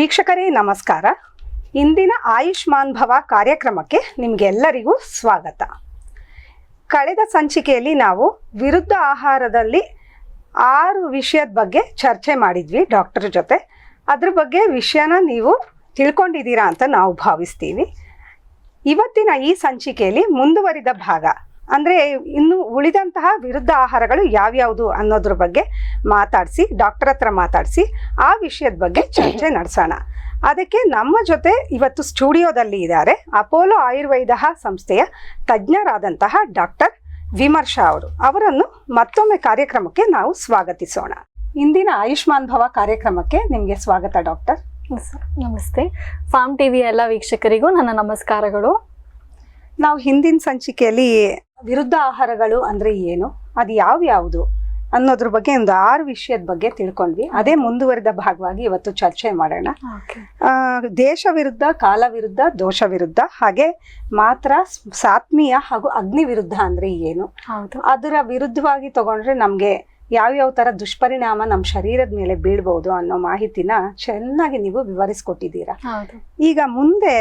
ವೀಕ್ಷಕರೇ ನಮಸ್ಕಾರ. ಇಂದಿನ ಆಯುಷ್ಮಾನ್ ಭವ ಕಾರ್ಯಕ್ರಮಕ್ಕೆ ನಿಮಗೆಲ್ಲರಿಗೂ ಸ್ವಾಗತ. ಕಳೆದ ಸಂಚಿಕೆಯಲ್ಲಿ ನಾವು ವಿರುದ್ಧ ಆಹಾರದಲ್ಲಿ 6 ವಿಷಯದ ಬಗ್ಗೆ ಚರ್ಚೆ ಮಾಡಿದ್ವಿ ಡಾಕ್ಟರ್ ಜೊತೆ. ಅದ್ರ ಬಗ್ಗೆ ವಿಷಯನ ನೀವು ತಿಳ್ಕೊಂಡಿದ್ದೀರಾ ಅಂತ ನಾವು ಭಾವಿಸ್ತೀವಿ. ಇವತ್ತಿನ ಈ ಸಂಚಿಕೆಯಲ್ಲಿ ಮುಂದುವರಿದ ಭಾಗ ಅಂದರೆ ಇನ್ನು ಉಳಿದಂತಹ ವಿರುದ್ಧ ಆಹಾರಗಳು ಯಾವ್ಯಾವುದು ಅನ್ನೋದ್ರ ಬಗ್ಗೆ ಡಾಕ್ಟರ್ ಹತ್ರ ಮಾತಾಡಿಸಿ ಆ ವಿಷಯದ ಬಗ್ಗೆ ಚರ್ಚೆ ನಡೆಸೋಣ. ಅದಕ್ಕೆ ನಮ್ಮ ಜೊತೆ ಇವತ್ತು ಸ್ಟುಡಿಯೋದಲ್ಲಿ ಇದ್ದಾರೆ ಅಪೋಲೋ ಆಯುರ್ವೇದ ಸಂಸ್ಥೆಯ ತಜ್ಞರಾದಂತಹ ಡಾಕ್ಟರ್ ವಿಮರ್ಶಾ ಅವರನ್ನು ಮತ್ತೊಮ್ಮೆ ಕಾರ್ಯಕ್ರಮಕ್ಕೆ ನಾವು ಸ್ವಾಗತಿಸೋಣ. ಇಂದಿನ ಆಯುಷ್ಮಾನ್ ಭವ ಕಾರ್ಯಕ್ರಮಕ್ಕೆ ನಿಮಗೆ ಸ್ವಾಗತ ಡಾಕ್ಟರ್. ನಮಸ್ತೆ. ಫಾರ್ಮ್ ಟಿವಿ ಎಲ್ಲ ವೀಕ್ಷಕರಿಗೂ ನನ್ನ ನಮಸ್ಕಾರಗಳು. ನಾವು ಹಿಂದಿನ ಸಂಚಿಕೆಯಲ್ಲಿ ವಿರುದ್ಧ ಆಹಾರಗಳು ಅಂದರೆ ಏನು, ಅದು ಯಾವ್ಯಾವುದು ಅನ್ನೋದ್ರ ಬಗ್ಗೆ ಒಂದು 6 ವಿಷಯದ ಬಗ್ಗೆ ತಿಳ್ಕೊಂಡ್ವಿ. ಅದೇ ಮುಂದುವರಿದ ಭಾಗವಾಗಿ ಇವತ್ತು ಚರ್ಚೆ ಮಾಡೋಣ. ದೇಶ ವಿರುದ್ಧ, ಕಾಲ ವಿರುದ್ಧ, ದೋಷ ವಿರುದ್ಧ, ಹಾಗೆ ಮಾತ್ರ, ಸಾತ್ಮೀಯ ಹಾಗೂ ಅಗ್ನಿ ವಿರುದ್ಧ ಅಂದ್ರೆ ಏನು, ಅದರ ವಿರುದ್ಧವಾಗಿ ತಗೊಂಡ್ರೆ ನಮ್ಗೆ ಯಾವ್ಯಾವ ತರ ದುಷ್ಪರಿಣಾಮ ನಮ್ಮ ಶರೀರದ ಮೇಲೆ ಬೀಳ್ಬಹುದು ಅನ್ನೋ ಮಾಹಿತಿನ ಚೆನ್ನಾಗಿ ನೀವು ವಿವರಿಸ್ಕೊಟ್ಟಿದ್ದೀರಾ. ಈಗ ಮುಂದೆ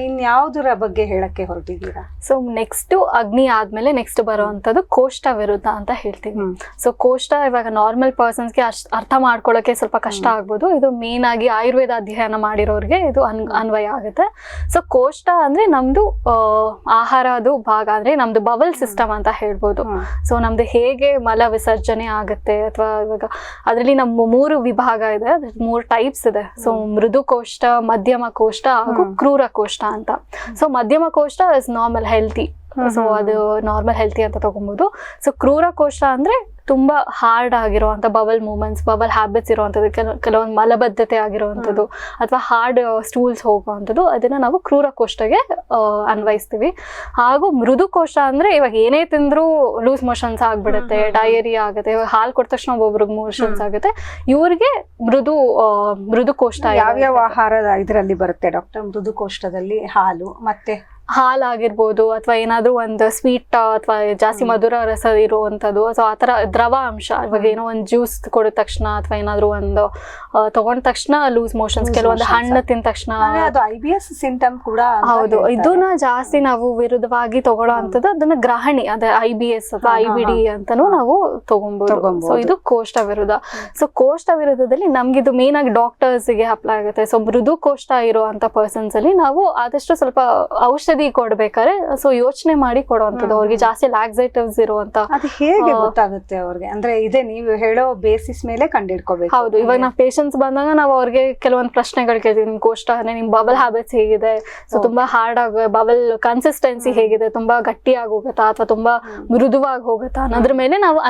ಇನ್ಯಾವುದರ ಬಗ್ಗೆ ಹೇಳಕ್ಕೆ ಹೊರಟಿದ್ದೀರಾ? ಸೊ ನೆಕ್ಸ್ಟ್ ಅಗ್ನಿ ಆದ್ಮೇಲೆ ನೆಕ್ಸ್ಟ್ ಬರುವಂತದ್ದು ಕೋಷ್ಠ ವಿರುದ್ಧ ಅಂತ ಹೇಳ್ತೀವಿ. ಸೊ ಕೋಷ್ಠ ಇವಾಗ ನಾರ್ಮಲ್ ಪರ್ಸನ್ಸ್ಗೆ ಅರ್ಥ ಮಾಡ್ಕೊಳ್ಳೋಕೆ ಸ್ವಲ್ಪ ಕಷ್ಟ ಆಗ್ಬೋದು. ಇದು ಮೇನ್ ಆಗಿ ಆಯುರ್ವೇದ ಅಧ್ಯಯನ ಮಾಡಿರೋರಿಗೆ ಇದು ಅನ್ವಯ ಆಗುತ್ತೆ. ಸೊ ಕೋಷ್ಠ ಅಂದ್ರೆ ನಮ್ದು ಆಹಾರದು ಭಾಗ, ಅಂದ್ರೆ ನಮ್ದು ಬವಲ್ ಸಿಸ್ಟಮ್ ಅಂತ ಹೇಳ್ಬೋದು. ಸೊ ನಮ್ದು ಹೇಗೆ ಮಲ ವಿಸರ್ಜನೆ ಆಗುತ್ತೆ, ಅಥವಾ ಇವಾಗ ಅದರಲ್ಲಿ ನಮ್ಮ 3 ವಿಭಾಗ ಇದೆ, 3 ಟೈಪ್ಸ್ ಇದೆ. ಸೊ ಮೃದು ಕೋಷ್ಠ, ಮಧ್ಯಮ ಕೋಷ್ಠ ಹಾಗೂ ಕ್ರೂರ ಕೋಷ್ಠ ಅಂತ. ಸೊ ಮಧ್ಯಮ ಕೋಷ್ಠ ಇಸ್ ನಾರ್ಮಲ್ ಹೆಲ್ತಿ. ಸೊ ಅದು ನಾರ್ಮಲ್ ಹೆಲ್ತಿ ಅಂತ ತಗೊಬಹುದು. ಸೊ ಕ್ರೂರ ಕೋಷ್ಠ ಅಂದ್ರೆ ತುಂಬಾ ಹಾರ್ಡ್ ಆಗಿರುವಂತ ಬಬಲ್ ಮೂವ್ಮೆಂಟ್ಸ್, ಬಬಲ್ ಹ್ಯಾಬಿಟ್ಸ್ ಇರುವಂತದ್ದು, ಕೆಲವೊಂದು ಮಲಬದ್ಧತೆ ಆಗಿರುವಂತದ್ದು ಅಥವಾ ಹಾರ್ಡ್ ಸ್ಟೂಲ್ಸ್ ಹೋಗುವಂಥದ್ದು, ಅದನ್ನ ನಾವು ಕ್ರೂರ ಕೋಷ್ಠಗೆ ಅನ್ವಯಿಸ್ತೀವಿ. ಹಾಗೂ ಮೃದು ಕೋಷ್ಠ ಅಂದ್ರೆ ಇವಾಗ ಏನೇ ತಿಂದ್ರು ಲೂಸ್ ಮೋಷನ್ಸ್ ಆಗ್ಬಿಡುತ್ತೆ, ಡಯರಿಯಾ ಆಗುತ್ತೆ. ಇವಾಗ ಹಾಲು ಕೊಟ್ಟ ತಕ್ಷಣ ಒಬ್ಬೊಬ್ರಿಗೆ ಮೋಷನ್ಸ್ ಆಗುತ್ತೆ. ಇವ್ರಿಗೆ ಮೃದು ಕೋಷ್ಠ. ಯಾವ್ಯಾವ ಆಹಾರ ಇದರಲ್ಲಿ ಬರುತ್ತೆ ಡಾಕ್ಟರ್? ಮೃದು ಕೋಷ್ಠದಲ್ಲಿ ಹಾಲು, ಮತ್ತೆ ಹಾಲಾಗಿರ್ಬೋದು, ಅಥವಾ ಏನಾದ್ರು ಒಂದು ಸ್ವೀಟ್ ಅಥವಾ ಜಾಸ್ತಿ ಮಧುರ ರಸ ಇರುವಂತದ್ದು, ಅಥವಾ ಆತರ ದ್ರವ ಅಂಶ. ಇವಾಗ ಏನೋ ಒಂದು ಜ್ಯೂಸ್ ಕೊಡಿದ ತಕ್ಷಣ ಅಥವಾ ಏನಾದ್ರು ಒಂದು ತಗೊಂಡ ತಕ್ಷಣ ಲೂಸ್ ಮೋಷನ್ಸ್, ಕೆಲವೊಂದು ಹಣ್ಣು ತಿಂದ ತಕ್ಷಣ. ಅದು IBS ಸಿಂಟಮ್ ಕೂಡ ಹೌದು. ಇದನ್ನ ಜಾಸ್ತಿ ನಾವು ವಿರುದ್ಧವಾಗಿ ತಗೊಳ್ಳೋ ಅಂತದ್ದು ಅದನ್ನ ಗ್ರಹಣಿ, ಅದೇ IBS ಅಥವಾ IBD ಅಂತಾನು ನಾವು ತಗೊಬಹುದು. ಸೊ ಇದು ಕೋಷ್ಠ ವಿರುದ್ಧ. ಸೊ ಕೋಷ್ಠ ವಿರುದ್ಧದಲ್ಲಿ ನಮ್ಗೆ ಇದು ಮೇನ್ ಆಗಿ ಡಾಕ್ಟರ್ಸ್ ಗೆ ಅಪ್ಲೈ ಆಗುತ್ತೆ. ಸೊ ಮೃದು ಕೋಷ್ಠ ಇರುವಂತ ಪರ್ಸನ್ಸ್ ಅಲ್ಲಿ ನಾವು ಆದಷ್ಟು ಸ್ವಲ್ಪ ಔಷಧಿ ಕೊಡ್ಬೇಕಾದ್ರೆ ಸೊ ಯೋಚನೆ ಮಾಡಿ ಕೊಡುವಂತದ್ದು. ಅವ್ರಿಗೆ ಜಾಸ್ತಿ ಲ್ಯಾಕ್ಸೇಟಿವ್ಸ್ ಇರುವಂತ. ಅದು ಹೇಗೆ ಗೊತ್ತಾಗುತ್ತೆ ಅವ್ರಿಗೆ? ಅಂದ್ರೆ ಇದೇ ನೀವು ಹೇಳೋ ಬೇಸಿಸ್ ಮೇಲೆ ಕಂಡಿಡ್ಕೋಬೇಕು. ಹೌದು. ಇವಾಗ ನಾವು ಪೇಷಂಟ್ಸ್ ಬಂದಾಗ ನಾವು ಅವ್ರಿಗೆ ಕೆಲವೊಂದು ಪ್ರಶ್ನೆಗಳು ಕೇಳ್ತೀವಿ. ನಿಮ್ ಕೋಷ್ಠ, ನಿಮ್ ಬಬಲ್ ಹ್ಯಾಬಿಟ್ಸ್ ಹೇಗಿದೆ, ಸೊ ತುಂಬಾ ಹಾರ್ಡ್ ಆಗ ಬಬಲ್ ಕನ್ಸಿಸ್ಟೆನ್ಸಿ ಹೇಗಿದೆ, ತುಂಬಾ ಗಟ್ಟಿಯಾಗಿ ಹೋಗುತ್ತಾ ಅಥವಾ ತುಂಬಾ ಮೃದುವಾಗಿ ಹೋಗುತ್ತಾ ಅನ್ನೋದ್ರ ಮೇಲೆ ನಾವು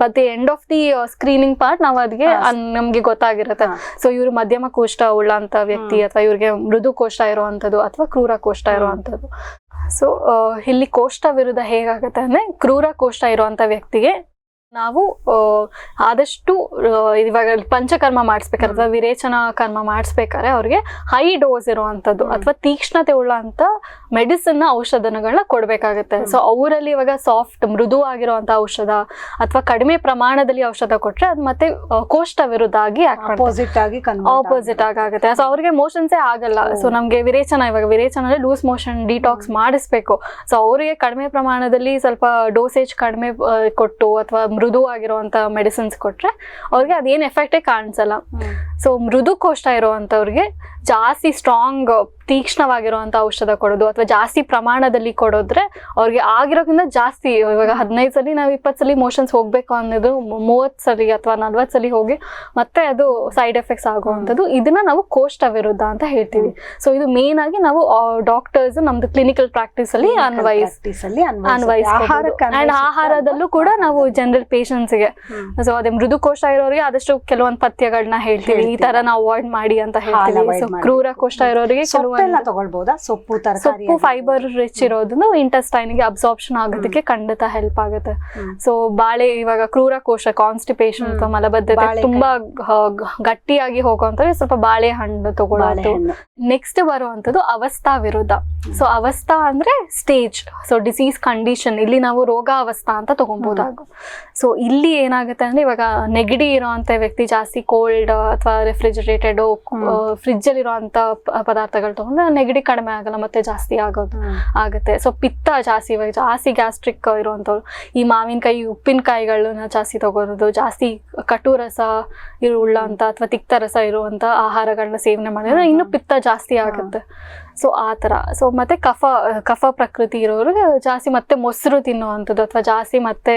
but end of the screening part ನಾವು ಅದಕ್ಕೆ ನಮ್ಗೆ ಗೊತ್ತಾಗಿರುತ್ತೆ. ಸೊ ಇವ್ರು ಮಧ್ಯಮ ಕೋಷ್ಠ ಉಳ್ಳಂತ ವ್ಯಕ್ತಿ, ಅಥವಾ ಇವ್ರಿಗೆ ಮೃದು ಕೋಷ್ಠ ಇರುವಂತದ್ದು ಅಥವಾ ಕ್ರೂರ ಕೋಷ್ಠ ಇರುವಂತದ್ದು. ಸೊ ಇಲ್ಲಿ ಕೋಷ್ಠ ವಿರುದ್ಧ ಹೇಗಾಗುತ್ತೆ ಅಂದ್ರೆ, ಕ್ರೂರ ಕೋಷ್ಠ ಇರುವಂತ ವ್ಯಕ್ತಿಗೆ ನಾವು ಆದಷ್ಟು ಇವಾಗ ಪಂಚಕರ್ಮ ಮಾಡಿಸ್ಬೇಕಾದ್ರೆ ಅಥವಾ ವಿರೇಚನ ಕರ್ಮ ಮಾಡಿಸ್ಬೇಕಾದ್ರೆ ಅವ್ರಿಗೆ ಹೈ ಡೋಸ್ ಇರುವಂತದ್ದು ಅಥವಾ ತೀಕ್ಷ್ಣತೆ ಉಳ್ಳಂತ ಮೆಡಿಸಿನ್ ಔಷಧಗಳನ್ನ ಕೊಡ್ಬೇಕಾಗುತ್ತೆ. ಸೊ ಅವರಲ್ಲಿ ಇವಾಗ ಸಾಫ್ಟ್ ಮೃದು ಆಗಿರುವಂತ ಔಷಧ ಅಥವಾ ಕಡಿಮೆ ಪ್ರಮಾಣದಲ್ಲಿ ಔಷಧ ಕೊಟ್ರೆ ಅದು ಮತ್ತೆ ಕೋಷ್ಠ ವಿರುದ್ಧ ಆಗಿ ಆಪೋಸಿಟ್ ಆಗುತ್ತೆ. ಸೊ ಅವ್ರಿಗೆ ಮೋಷನ್ಸೇ ಆಗಲ್ಲ. ಸೊ ನಮ್ಗೆ ಇವಾಗ ವಿರೇಚನ ಲೂಸ್ ಮೋಷನ್ ಡಿಟಾಕ್ಸ್ ಮಾಡಿಸ್ಬೇಕು. ಸೊ ಅವರಿಗೆ ಕಡಿಮೆ ಪ್ರಮಾಣದಲ್ಲಿ ಸ್ವಲ್ಪ ಡೋಸೇಜ್ ಕಡಿಮೆ ಕೊಟ್ಟು ಅಥವಾ ಮೃದು ಆಗಿರುವಂತ ಮೆಡಿಸಿನ್ಸ್ ಕೊಟ್ರೆ ಅವ್ರಿಗೆ ಅದೇನ್ ಎಫೆಕ್ಟೇ ಕಾಣಿಸಲ್ಲ. ಸೊ ಮೃದು ಕೋಷ್ಠ ಇರುವಂತವ್ರಿಗೆ ಜಾಸ್ತಿ ಸ್ಟ್ರಾಂಗ್ ತೀಕ್ಷ್ಣವಾಗಿರುವಂತ ಔಷಧ ಕೊಡೋದು ಅಥವಾ ಜಾಸ್ತಿ ಪ್ರಮಾಣದಲ್ಲಿ ಕೊಡೋದ್ರೆ ಅವ್ರಿಗೆ ಆಗಿರೋದ್ರಿಂದ ಜಾಸ್ತಿ, ಇವಾಗ 15 ಸಲ ನಾವು 20 ಸಲ ಮೋಷನ್ಸ್ ಹೋಗ್ಬೇಕು ಅನ್ನೋದು 30 ಸಲ ಅಥವಾ 40 ಸಲ ಹೋಗಿ ಮತ್ತೆ ಅದು ಸೈಡ್ ಎಫೆಕ್ಟ್ಸ್ ಆಗುವಂಥದ್ದು. ಇದನ್ನ ನಾವು ಕೋಷ್ಠ ವಿರುದ್ಧ ಅಂತ ಹೇಳ್ತೀವಿ. ಸೊ ಇದು ಮೇನ್ ಆಗಿ ನಾವು ಡಾಕ್ಟರ್ಸ್ ನಮ್ದು ಕ್ಲಿನಿಕಲ್ ಪ್ರಾಕ್ಟೀಸ್ ಅಲ್ಲಿ ಅಂಡ್ ಆಹಾರದಲ್ಲೂ ಕೂಡ ನಾವು ಜನರಲ್ ಪೇಷಂಟ್ಸ್ಗೆ, ಸೊ ಅದೇ ಮೃದು ಕೋಷ್ಠ ಇರೋರಿಗೆ ಆದಷ್ಟು ಕೆಲವೊಂದು ಪಥ್ಯಗಳನ್ನ ಹೇಳ್ತೀವಿ, ಈ ತರ ನಾವು ಅವಾಯ್ಡ್ ಮಾಡಿ ಅಂತ ಹೇಳ್ತೀವಿ. ಸೊ ಕ್ರೂರ ಕೋಷ್ಠ ಇರೋರಿಗೆ ಸೊಪ್ಪೆಲ್ಲ ತಗೊಳ್ಬಹುದಾ? ಸೊಪ್ಪು ತರಕಾರಿ ಸೊಪ್ಪು ಫೈಬರ್ ರಿಚ್ ಇರೋದು ಇಂಟೆಸ್ಟೈನ್ ಗೆ ಅಬ್ಸಾರ್ಪ್ಷನ್ ಆಗೋದಕ್ಕೆ ಖಂಡಿತ ಹೆಲ್ಪ್ ಆಗುತ್ತೆ. ಸೊ ಬಾಳೆ ಇವಾಗ ಕ್ರೂರಕೋಶ ಕಾನ್ಸ್ಟಿಪೇಷನ್ ಅಥವಾ ಮಲಬದ್ಧತೆ ತುಂಬಾ ಗಟ್ಟಿಯಾಗಿ ಹೋಗುವಂತ ಸ್ವಲ್ಪ ಬಾಳೆಹಣ್ಣು ತಗೊಳ್ಳೋದು. ನೆಕ್ಸ್ಟ್ ಬರುವಂತದ್ದು ಅವಸ್ಥಾ ವಿರುದ್ಧ. ಸೊ ಅವಸ್ಥಾ ಅಂದ್ರೆ ಸ್ಟೇಜ್, ಸೊ ಡಿಸೀಸ್ ಕಂಡೀಷನ್. ಇಲ್ಲಿ ನಾವು ರೋಗ ಅವಸ್ಥಾ ಅಂತ ತಗೊಬಹುದಾಗ. ಸೊ ಇಲ್ಲಿ ಏನಾಗುತ್ತೆ ಅಂದ್ರೆ ಇವಾಗ ನೆಗಡಿ ಇರೋಂತ ವ್ಯಕ್ತಿ ಜಾಸ್ತಿ ಕೋಲ್ಡ್ ಅಥವಾ ರೆಫ್ರಿಜರೇಟೆಡ್ ಫ್ರಿಜ್ ಅಲ್ಲಿ ಇರುವಂತ ಪದಾರ್ಥಗಳು ತಗೊಂಡ್ರೆ ನೆಗಡಿ ಕಡಿಮೆ ಆಗಲ್ಲ, ಮತ್ತೆ ಜಾಸ್ತಿ ಆಗುತ್ತೆ. ಸೊ ಪಿತ್ತ ಜಾಸ್ತಿ, ಇವಾಗ ಜಾಸ್ತಿ ಗ್ಯಾಸ್ಟ್ರಿಕ್ ಇರುವಂತವ್ರು ಈ ಮಾವಿನಕಾಯಿ ಉಪ್ಪಿನಕಾಯಿಗಳನ್ನ ಜಾಸ್ತಿ ತಗೋದು, ಜಾಸ್ತಿ ಕಟು ರಸ ಉಳ್ಳಂತ ಅಥವಾ ತಿಕ್ತ ರಸ ಇರುವಂತ ಆಹಾರಗಳನ್ನ ಸೇವನೆ ಮಾಡಿದ್ರೆ ಇನ್ನು ಪಿತ್ತ ಜಾಸ್ತಿ ಆಗುತ್ತೆ. ಸೊ ಆ ತರ. ಸೊ ಮತ್ತೆ ಕಫ ಪ್ರಕೃತಿ ಇರೋರು ಜಾಸ್ತಿ ಮತ್ತೆ ಮೊಸರು ತಿನ್ನುವಂಥದ್ದು ಅಥವಾ ಜಾಸ್ತಿ ಮತ್ತೆ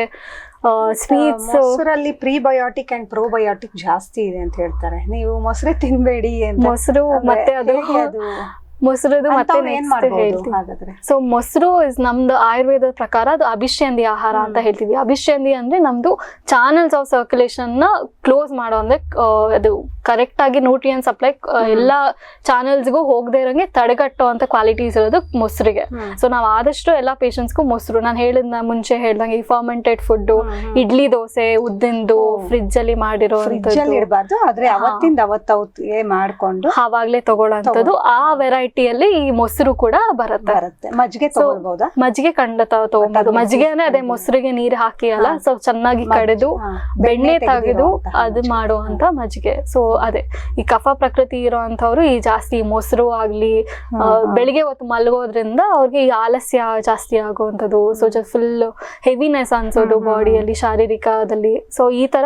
ಸ್ವೀಟ್ಸ್. ಮೊಸರಲ್ಲಿ ಪ್ರೀಬಯೋಟಿಕ್ ಅಂಡ್ ಪ್ರೋಬಯೋಟಿಕ್ ಜಾಸ್ತಿ ಇದೆ ಅಂತ ಹೇಳ್ತಾರೆ. ನೀವು ಮೊಸರು ತಿನ್ಬೇಡಿ ಅಂತ. ಮೊಸರು ಮತ್ತೆ ಅದು ಮೊಸರದು ಮತ್ತೆ ಹೇಳ್ತೀವಿ. ಸೊ ಮೊಸರು ಇಸ್ ನಮ್ದು ಆಯುರ್ವೇದ ಪ್ರಕಾರ ಅದು ಅಭಿಷೇಂದಿ ಆಹಾರ ಅಂತ ಹೇಳ್ತೀವಿ. ಅಭಿಷೇಂದಿ ಅಂದ್ರೆ ನಮ್ದು ಚಾನಲ್ಸ್ ಆಫ್ ಸರ್ಕ್ಯುಲೇಷನ್ ನ ಕ್ಲೋಸ್ ಮಾಡೋ ಅಂದ್ರೆ ಅದು ಕರೆಕ್ಟ್ ಆಗಿ ನ್ಯೂಟ್ರಿಯನ್ ಸಪ್ಲೈ ಎಲ್ಲಾ ಚಾನಲ್ಸ್ಗೂ ಹೋಗದೆ ಇರೋಂಗೆ ತಡೆಗಟ್ಟೋ ಅಂತ ಕ್ವಾಲಿಟೀಸ್ ಇರೋದು ಮೊಸರಿಗೆ. ಸೊ ನಾವ್ ಆದಷ್ಟು ಎಲ್ಲಾ ಪೇಷಂಟ್ಸ್ಗೂ ಮೊಸರು, ನಾನು ಮುಂಚೆ ಹೇಳ್ದಂಗೆ ಈ ಫರ್ಮೆಂಟೆಡ್ ಫುಡ್, ಇಡ್ಲಿ ದೋಸೆ ಉದ್ದಿಂದು ಫ್ರಿಜ್ ಅಲ್ಲಿ ಮಾಡಿರೋ ಮಾಡ್ಕೊಂಡು ಆವಾಗ್ಲೇ ತಗೊಳ್ಳೋಂಥದ್ದು. ಆ ವೆರೈಟಿಯಲ್ಲಿ ಈ ಮೊಸರು ಕೂಡ ಬರುತ್ತೆ. ಮಜ್ಜಿಗೆ ತಗೊಳ್ಬಹುದಾ? ಮಜ್ಜಿಗೆ ಖಂಡಿತ ತಗೊಬಹುದು. ಮಜ್ಜಿಗೆನೆ ಅದೇ ಮೊಸರಿಗೆ ನೀರು ಹಾಕಿ ಅಲ್ಲ, ಸೊ ಚೆನ್ನಾಗಿ ಕಡೆದು ಬೆಣ್ಣೆ ತೆಗೆದು ಅದು ಮಾಡುವಂತ ಮಜ್ಜಿಗೆ. ಸೊ ಅದೇ ಈ ಕಫ ಪ್ರಕೃತಿ ಇರೋಂಥವ್ರು ಈ ಜಾಸ್ತಿ ಮೊಸರು ಆಗ್ಲಿ ಬೆಳಿಗ್ಗೆ ಹೊತ್ತು ಮಲಗೋದ್ರಿಂದ ಅವ್ರಿಗೆ ಈ ಆಲಸ್ಯ ಜಾಸ್ತಿ ಆಗುವಂಥದ್ದು. ಸೊ ಫುಲ್ ಹೆವಿನೆಸ್ ಅನ್ಸೋದು ಬಾಡಿಯಲ್ಲಿ, ಶಾರೀರಿಕದಲ್ಲಿ. ಸೊ ಈ ತರ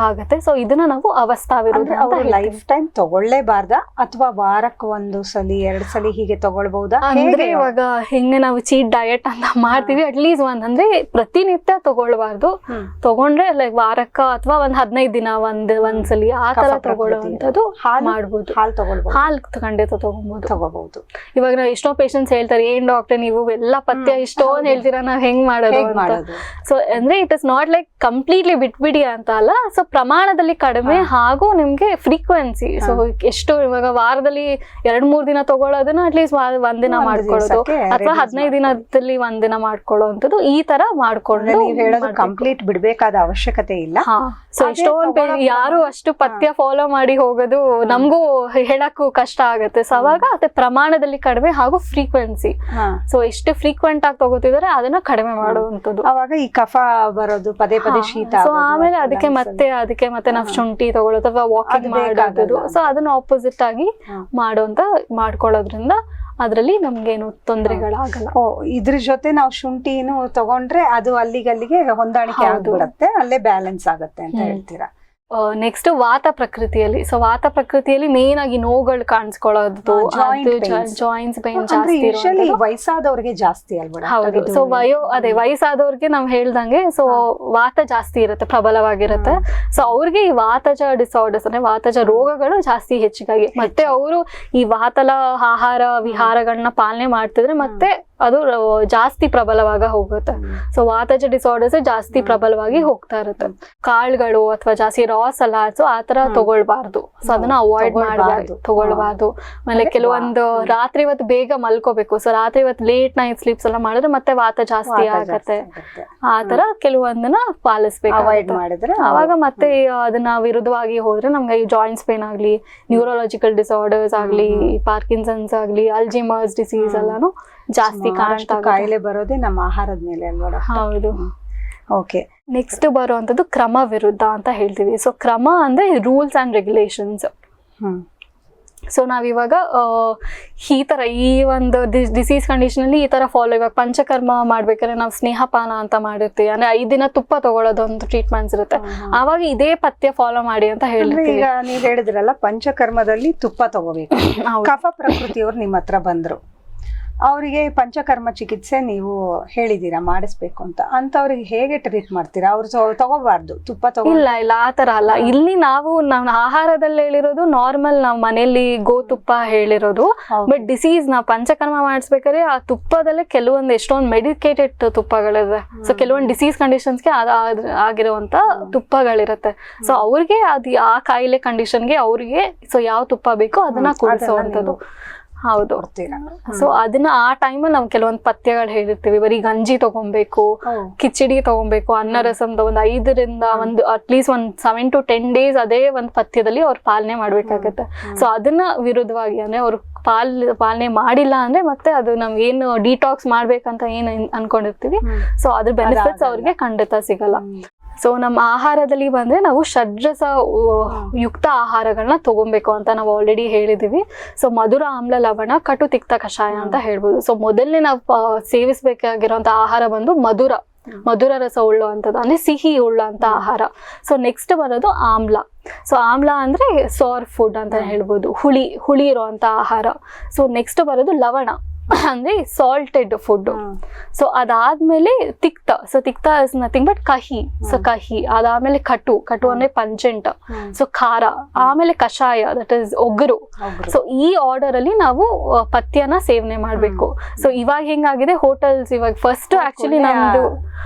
ಆಗತ್ತೆ. ಸೊ ಇದನ್ನ ನಾವು ಅವಸ್ಥಾ ವಿರುದ್ಧ. ಲೈಫ್ ಟೈಮ್ ತಗೊಳ್ಳೇಬಾರ್ದ ಅಥವಾ ವಾರಕ್ಕೆ ಒಂದು ಸಲ 2 ಸಲ ಹೀಗೆ ತಗೊಳ್ಬಹುದಾ? ಅಂದ್ರೆ ಇವಾಗ ಹೆಂಗೆ ನಾವು ಚೀಟ್ ಡಯಟ್ ಅಂತ ಮಾಡ್ತೀವಿ, ಅಟ್ಲೀಸ್ಟ್ ಅಂದ್ರೆ ಪ್ರತಿನಿತ್ಯ ತಗೊಳ್ಬಾರ್ದು. ತಗೊಂಡ್ರೆ ಲೈಕ್ ವಾರಕ್ಕ ಅಥವಾ 15 ದಿನ ಒಂದ್ಸಲಿ ಆ ತರ ತಗೊಳ್ಳುವಂಥದ್ದು ಮಾಡ್ಬೋದು. ಹಾಲು ಖಂಡಿತ ತಗೋಬಹುದು. ಇವಾಗ ನಾವು ಎಷ್ಟೋ ಪೇಷಂಟ್ಸ್ ಹೇಳ್ತಾರೆ, ಏನ್ ಡಾಕ್ಟರ್ ನೀವು ಎಲ್ಲ ಪಥ್ಯ ಇಷ್ಟೊಂದು ಹೇಳ್ತೀರಾ, ನಾವ್ ಹೆಂಗ್ ಮಾಡೋದು ಅಂತ. ಸೊ ಅಂದ್ರೆ it is not like completely ಬಿಟ್ಬಿಡಿ ಅಂತ ಅಲ್ಲ. ಸೊ ಪ್ರಮಾಣದಲ್ಲಿ ಕಡಿಮೆ ಹಾಗೂ ನಿಮ್ಗೆ ಫ್ರೀಕ್ವೆನ್ಸಿ. ಸೊ ಎಷ್ಟು ಇವಾಗ ವಾರದಲ್ಲಿ 2-3 ದಿನ ತಗೊಳ್ಳೋದನ್ನ ಅಟ್ಲೀಸ್ಟ್ ಒಂದಿನ ಮಾಡ್ಕೊಳ್ಳೋದು ಅಥವಾ 15 ದಿನದಲ್ಲಿ ಒಂದಿನ ಮಾಡ್ಕೊಳ್ಳೋವಂಥದ್ದು. ಈ ತರ ಮಾಡ್ಕೊಂಡು ಕಂಪ್ಲೀಟ್ ಬಿಡ್ಬೇಕಾದ ಅವಶ್ಯಕತೆ ಇಲ್ಲ. ಸೊ ಎಷ್ಟೊಂದು ಯಾರು ಅಷ್ಟು ಪಥ್ಯ ಫಾಲೋ ಮಾಡಿ ಹೋಗೋದು ನಮಗೂ ಹೇಳಕ್ಕೂ ಕಷ್ಟ ಆಗುತ್ತೆ. ಸೊ ಅವಾಗ ಅದೇ ಪ್ರಮಾಣದಲ್ಲಿ ಕಡಿಮೆ ಹಾಗೂ ಫ್ರೀಕ್ವೆನ್ಸಿ. ಸೊ ಎಷ್ಟು ಫ್ರೀಕ್ವೆಂಟ್ ಆಗಿ ತಗೋತಿದಾರೆ ಅದನ್ನ ಕಡಿಮೆ ಮಾಡುವಂಥದ್ದು. ಅವಾಗ ಈ ಕಫ ಬರೋದು, ಪದೇ ಪದೇ ಶೀತ. ಸೊ ಆಮೇಲೆ ಅದಕ್ಕೆ ಮತ್ತೆ ನಾವು ಶುಂಠಿ ತಗೊಳ್ಳೋದು ಅಥವಾ ವಾಕಿಂಗ್ ಮಾಡೋದು. ಸೊ ಅದನ್ನ ಆಪೋಸಿಟ್ ಆಗಿ ಮಾಡ್ಕೊಳ್ಳೋದ್ರಿಂದ ಅದ್ರಲ್ಲಿ ನಮ್ಗೇನು ತೊಂದರೆಗಳಾಗಲ್ಲ. ಇದ್ರ ಜೊತೆ ನಾವು ಶುಂಠಿನೂ ತಗೊಂಡ್ರೆ ಅದು ಅಲ್ಲಿಗೆ ಹೊಂದಾಣಿಕೆ ಆಗ್ಬಿಡತ್ತೆ, ಅಲ್ಲೇ ಬ್ಯಾಲೆನ್ಸ್ ಆಗತ್ತೆ ಅಂತ ಹೇಳ್ತೀರಾ? ನೆಕ್ಸ್ಟ್ ವಾತ ಪ್ರಕೃತಿಯಲ್ಲಿ. ಸೊ ವಾತ ಪ್ರಕೃತಿಯಲ್ಲಿ ಮೇನ್ ಆಗಿ ನೋವುಗಳು ಕಾಣಿಸ್ಕೊಳ್ಳೋದು, ಜಾಯಿಂಟ್ಸ್ ಪೇನ್ ಜಾಸ್ತಿ. ವಯಸ್ಸಾದವ್ರಿಗೆ ಜಾಸ್ತಿ ಅಲ್ವಾ? ಹೌದು. ಸೊ ವಯಸ್ಸಾದವ್ರಿಗೆ ನಾವ್ ಹೇಳ್ದಂಗೆ ಸೊ ವಾತ ಜಾಸ್ತಿ ಇರುತ್ತೆ, ಪ್ರಬಲವಾಗಿರುತ್ತೆ. ಸೊ ಅವ್ರಿಗೆ ಈ ವಾತಜ ಡಿಸಾರ್ಡರ್ಸ್ ಅಂದ್ರೆ ವಾತಜ ರೋಗಗಳು ಜಾಸ್ತಿ ಹೆಚ್ಚಿಗಾಗಿ. ಮತ್ತೆ ಅವರು ಈ ವಾತಲ ಆಹಾರ ವಿಹಾರಗಳನ್ನ ಪಾಲನೆ ಮಾಡ್ತಿದ್ರೆ ಮತ್ತೆ ಅದು ಜಾಸ್ತಿ ಪ್ರಬಲವಾಗ ಹೋಗುತ್ತೆ. ಸೊ ವಾತಜ ಡಿಸಾರ್ಡರ್ಸ್ ಜಾಸ್ತಿ ಪ್ರಬಲವಾಗಿ ಹೋಗ್ತಾ ಇರುತ್ತೆ. ಕಾಳುಗಳು ಅಥವಾ ಜಾಸ್ತಿ ರಾ ಸಲಾಡ್ಸ್ ಆತರ ತಗೊಳ್ಬಾರ್ದು. ಸೊ ಅದನ್ನ ಅವಾಯ್ಡ್ ತಗೊಳ್ಬಾರ್ದು. ಆಮೇಲೆ ಕೆಲವೊಂದು ರಾತ್ರಿ ಹೊತ್ತು ಬೇಗ ಮಲ್ಕೋಬೇಕು. ಸೊ ರಾತ್ರಿ ಹೊತ್ತು ಲೇಟ್ ನೈಟ್ ಸ್ಲೀಪ್ಸ್ ಎಲ್ಲ ಮಾಡಿದ್ರೆ ಮತ್ತೆ ವಾತ ಜಾಸ್ತಿ ಆಗತ್ತೆ. ಆತರ ಕೆಲವೊಂದನ್ನ ಪಾಲಿಸ್ಬೇಕು. ಅವಾಗ ಮತ್ತೆ ಅದನ್ನ ವಿರುದ್ಧವಾಗಿ ಹೋದ್ರೆ ನಮ್ಗೆ ಈ ಜಾಯಿಂಟ್ಸ್ ಪೇನ್ ಆಗ್ಲಿ, ನ್ಯೂರೋಲಾಜಿಕಲ್ ಡಿಸಾರ್ಡರ್ಸ್ ಆಗ್ಲಿ, ಪಾರ್ಕಿನ್ಸನ್ಸ್ ಆಗ್ಲಿ, ಅಲ್ಜಿಮರ್ಸ್ ಡಿಸೀಸ್ ಎಲ್ಲಾನು ಜಾಸ್ತಿ ಕಾಯಿಲೆ ಬರೋದೇ ನಮ್ಮ ಆಹಾರದ ಮೇಲೆ ಅಲ್ವಾ? ಹೌದು. ಓಕೆ. ನೆಕ್ಸ್ಟ್ ಬರುವಂತದ್ದು ಕ್ರಮ ವಿರುದ್ಧ ಅಂತ ಹೇಳ್ತೀವಿ. ಸೊ ಕ್ರಮ ಅಂದ್ರೆ ರೂಲ್ಸ್ ಅಂಡ್ ರೆಗ್ಯುಲೇಷನ್ಸ್. ಸೊ ನಾವಿವಾಗ ಈ ತರ ಈ ಒಂದು ಡಿಸೀಸ್ ಕಂಡೀಷನ್ ಅಲ್ಲಿ ಈ ತರ ಫಾಲೋ, ಇವಾಗ ಪಂಚಕರ್ಮ ಮಾಡ್ಬೇಕಾದ್ರೆ ನಾವು ಸ್ನೇಹಪಾನ ಅಂತ ಮಾಡಿರ್ತೀವಿ, ಅಂದ್ರೆ 5 ದಿನ ತುಪ್ಪ ತಗೊಳ್ಳೋದೊಂದು ಟ್ರೀಟ್ಮೆಂಟ್ಸ್ ಇರುತ್ತೆ. ಆವಾಗ ಇದೇ ಪಥ್ಯ ಫಾಲೋ ಮಾಡಿ ಅಂತ ಹೇಳ್ತೀವಿ. ಈಗ ನೀವ್ ಹೇಳಿದ್ರಲ್ಲ ಪಂಚಕರ್ಮದಲ್ಲಿ ತುಪ್ಪ ತಗೋಬೇಕು. ಕಫ ಪ್ರಕೃತಿಯವ್ರು ನಿಮ್ಮ ಹತ್ರ ಬಂದ್ರು, ಅವರಿಗೆ ಪಂಚಕರ್ಮ ಚಿಕಿತ್ಸೆ ನೀವು ಹೇಳಿದೀರಾ ಮಾಡಿಸ್ಬೇಕು ಅಂತವ್ರಿಗೆ ಹೇಗೆ ಟ್ರೀಟ್ ಮಾಡ್ತೀರಾ? ಅವ್ರು ತಗೋಬಾರ್ದು ತುಪ್ಪ ಇಲ್ಲ ಆತರ ಅಲ್ಲ. ಇಲ್ಲಿ ನಾವು ಆಹಾರದಲ್ಲಿ ಹೇಳಿರೋದು ನಾರ್ಮಲ್, ನಾವು ಮನೆಯಲ್ಲಿ ಗೋತುಪ್ಪ ಹೇಳಿರೋದು. ಬಟ್ ಡಿಸೀಸ್ ನಾವು ಪಂಚಕರ್ಮ ಮಾಡಿಸ್ಬೇಕಾದ್ರೆ ಆ ತುಪ್ಪದಲ್ಲೇ ಕೆಲವೊಂದು ಎಷ್ಟೊಂದು ಮೆಡಿಕೇಟೆಡ್ ತುಪ್ಪಗಳಿದೆ. ಸೊ ಕೆಲವೊಂದು ಡಿಸೀಸ್ ಕಂಡೀಷನ್ಸ್ಗೆ ಆಗಿರುವಂತ ತುಪ್ಪಗಳಿರುತ್ತೆ. ಸೊ ಅವ್ರಿಗೆ ಅದು ಆ ಕಾಯಿಲೆ ಕಂಡೀಷನ್ಗೆ ಅವ್ರಿಗೆ ಸೊ ಯಾವ ತುಪ್ಪ ಬೇಕೋ ಅದನ್ನ ಕುಡಿಸುವಂಥದ್ದು. ಹೌದು. ಕೊಡ್ತೀರಾ? ಸೊ ಅದನ್ನ ಆ ಟೈಮಲ್ಲಿ ನಾವು ಕೆಲವೊಂದು ಪಥ್ಯಗಳು ಹೇಳಿರ್ತೀವಿ. ಬರೀ ಗಂಜಿ ತಗೊಬೇಕು, ಕಿಚಡಿ ತಗೊಬೇಕು, ಅನ್ನ ರಸಂ ಒಂದು 5ರಿಂದ ಅಟ್ಲೀಸ್ಟ್ ಒಂದು 7 to 10 days ಅದೇ ಒಂದು ಪಥ್ಯದಲ್ಲಿ ಅವ್ರು ಪಾಲನೆ ಮಾಡ್ಬೇಕಾಗತ್ತೆ. ಸೊ ಅದನ್ನ ವಿರುದ್ಧವಾಗಿ ಅಂದ್ರೆ ಅವ್ರು ಪಾಲನೆ ಮಾಡಿಲ್ಲ ಅಂದ್ರೆ ಮತ್ತೆ ಅದು ನಮ್ಗೆ ಏನು ಡಿಟಾಕ್ಸ್ ಮಾಡ್ಬೇಕಂತ ಏನು ಅನ್ಕೊಂಡಿರ್ತೀವಿ, ಸೊ ಅದ್ರ ಬೆನಿಫಿಟ್ಸ್ ಅವ್ರಿಗೆ ಖಂಡಿತ ಸಿಗಲ್ಲ. ಸೊ ನಮ್ಮ ಆಹಾರದಲ್ಲಿ ಬಂದ್ರೆ ನಾವು ಷಡ್ರಸ ಯುಕ್ತ ಆಹಾರಗಳನ್ನ ತಗೊಬೇಕು ಅಂತ ನಾವು ಆಲ್ರೆಡಿ ಹೇಳಿದೀವಿ. ಸೊ ಮಧುರ, ಆಮ್ಲ, ಲವಣ, ಕಟು, ತಿಕ್ತ ಕಷಾಯ ಅಂತ ಹೇಳ್ಬೋದು. ಸೊ ಮೊದಲನೇ ನಾವು ಸೇವಿಸಬೇಕಾಗಿರುವಂತ ಆಹಾರ ಬಂದು ಮಧುರ ರಸ ಉಳ್ಳುವಂಥದ್ದು ಅಂದ್ರೆ ಸಿಹಿ ಉಳ್ಳುವಂತ ಆಹಾರ. ಸೊ ನೆಕ್ಸ್ಟ್ ಬರೋದು ಆಮ್ಲ. ಸೊ ಆಮ್ಲ ಅಂದ್ರೆ ಸಾರ್ ಫುಡ್ ಅಂತ ಹೇಳ್ಬೋದು, ಹುಳಿ ಇರುವಂತ ಆಹಾರ. ಸೊ ನೆಕ್ಸ್ಟ್ ಬರೋದು ಲವಣ ಅಂದ್ರೆ ಸಾಲ್ಟೆಡ್ ಫುಡ್. ಸೊ ಅದಾದ್ಮೇಲೆ ತಿಕ್ತ. ಸೊ ತಿಕ್ತ ಇಸ್ ನಥಿಂಗ್ ಬಟ್ ಕಹಿ. ಸೊ ಕಹಿ ಅದಾದ್ಮೇಲೆ ಕಟು ಅಂದ್ರೆ ಪಂಚೆಂಟ್, ಸೊ ಖಾರ, ಆಮೇಲೆ ಕಷಾಯ ದಟ್ ಇಸ್ ಒಗ್ಗರು. ಸೊ ಈ ಆರ್ಡರ್ ಅಲ್ಲಿ ನಾವು ಪಥ್ಯನ ಸೇವನೆ ಮಾಡ್ಬೇಕು. ಸೊ ಇವಾಗ ಹೆಂಗಾಗಿದೆ ಹೋಟೆಲ್ಸ್, ಇವಾಗ ಫಸ್ಟ್ ಆಕ್ಚುಲಿ ನಮ್ದು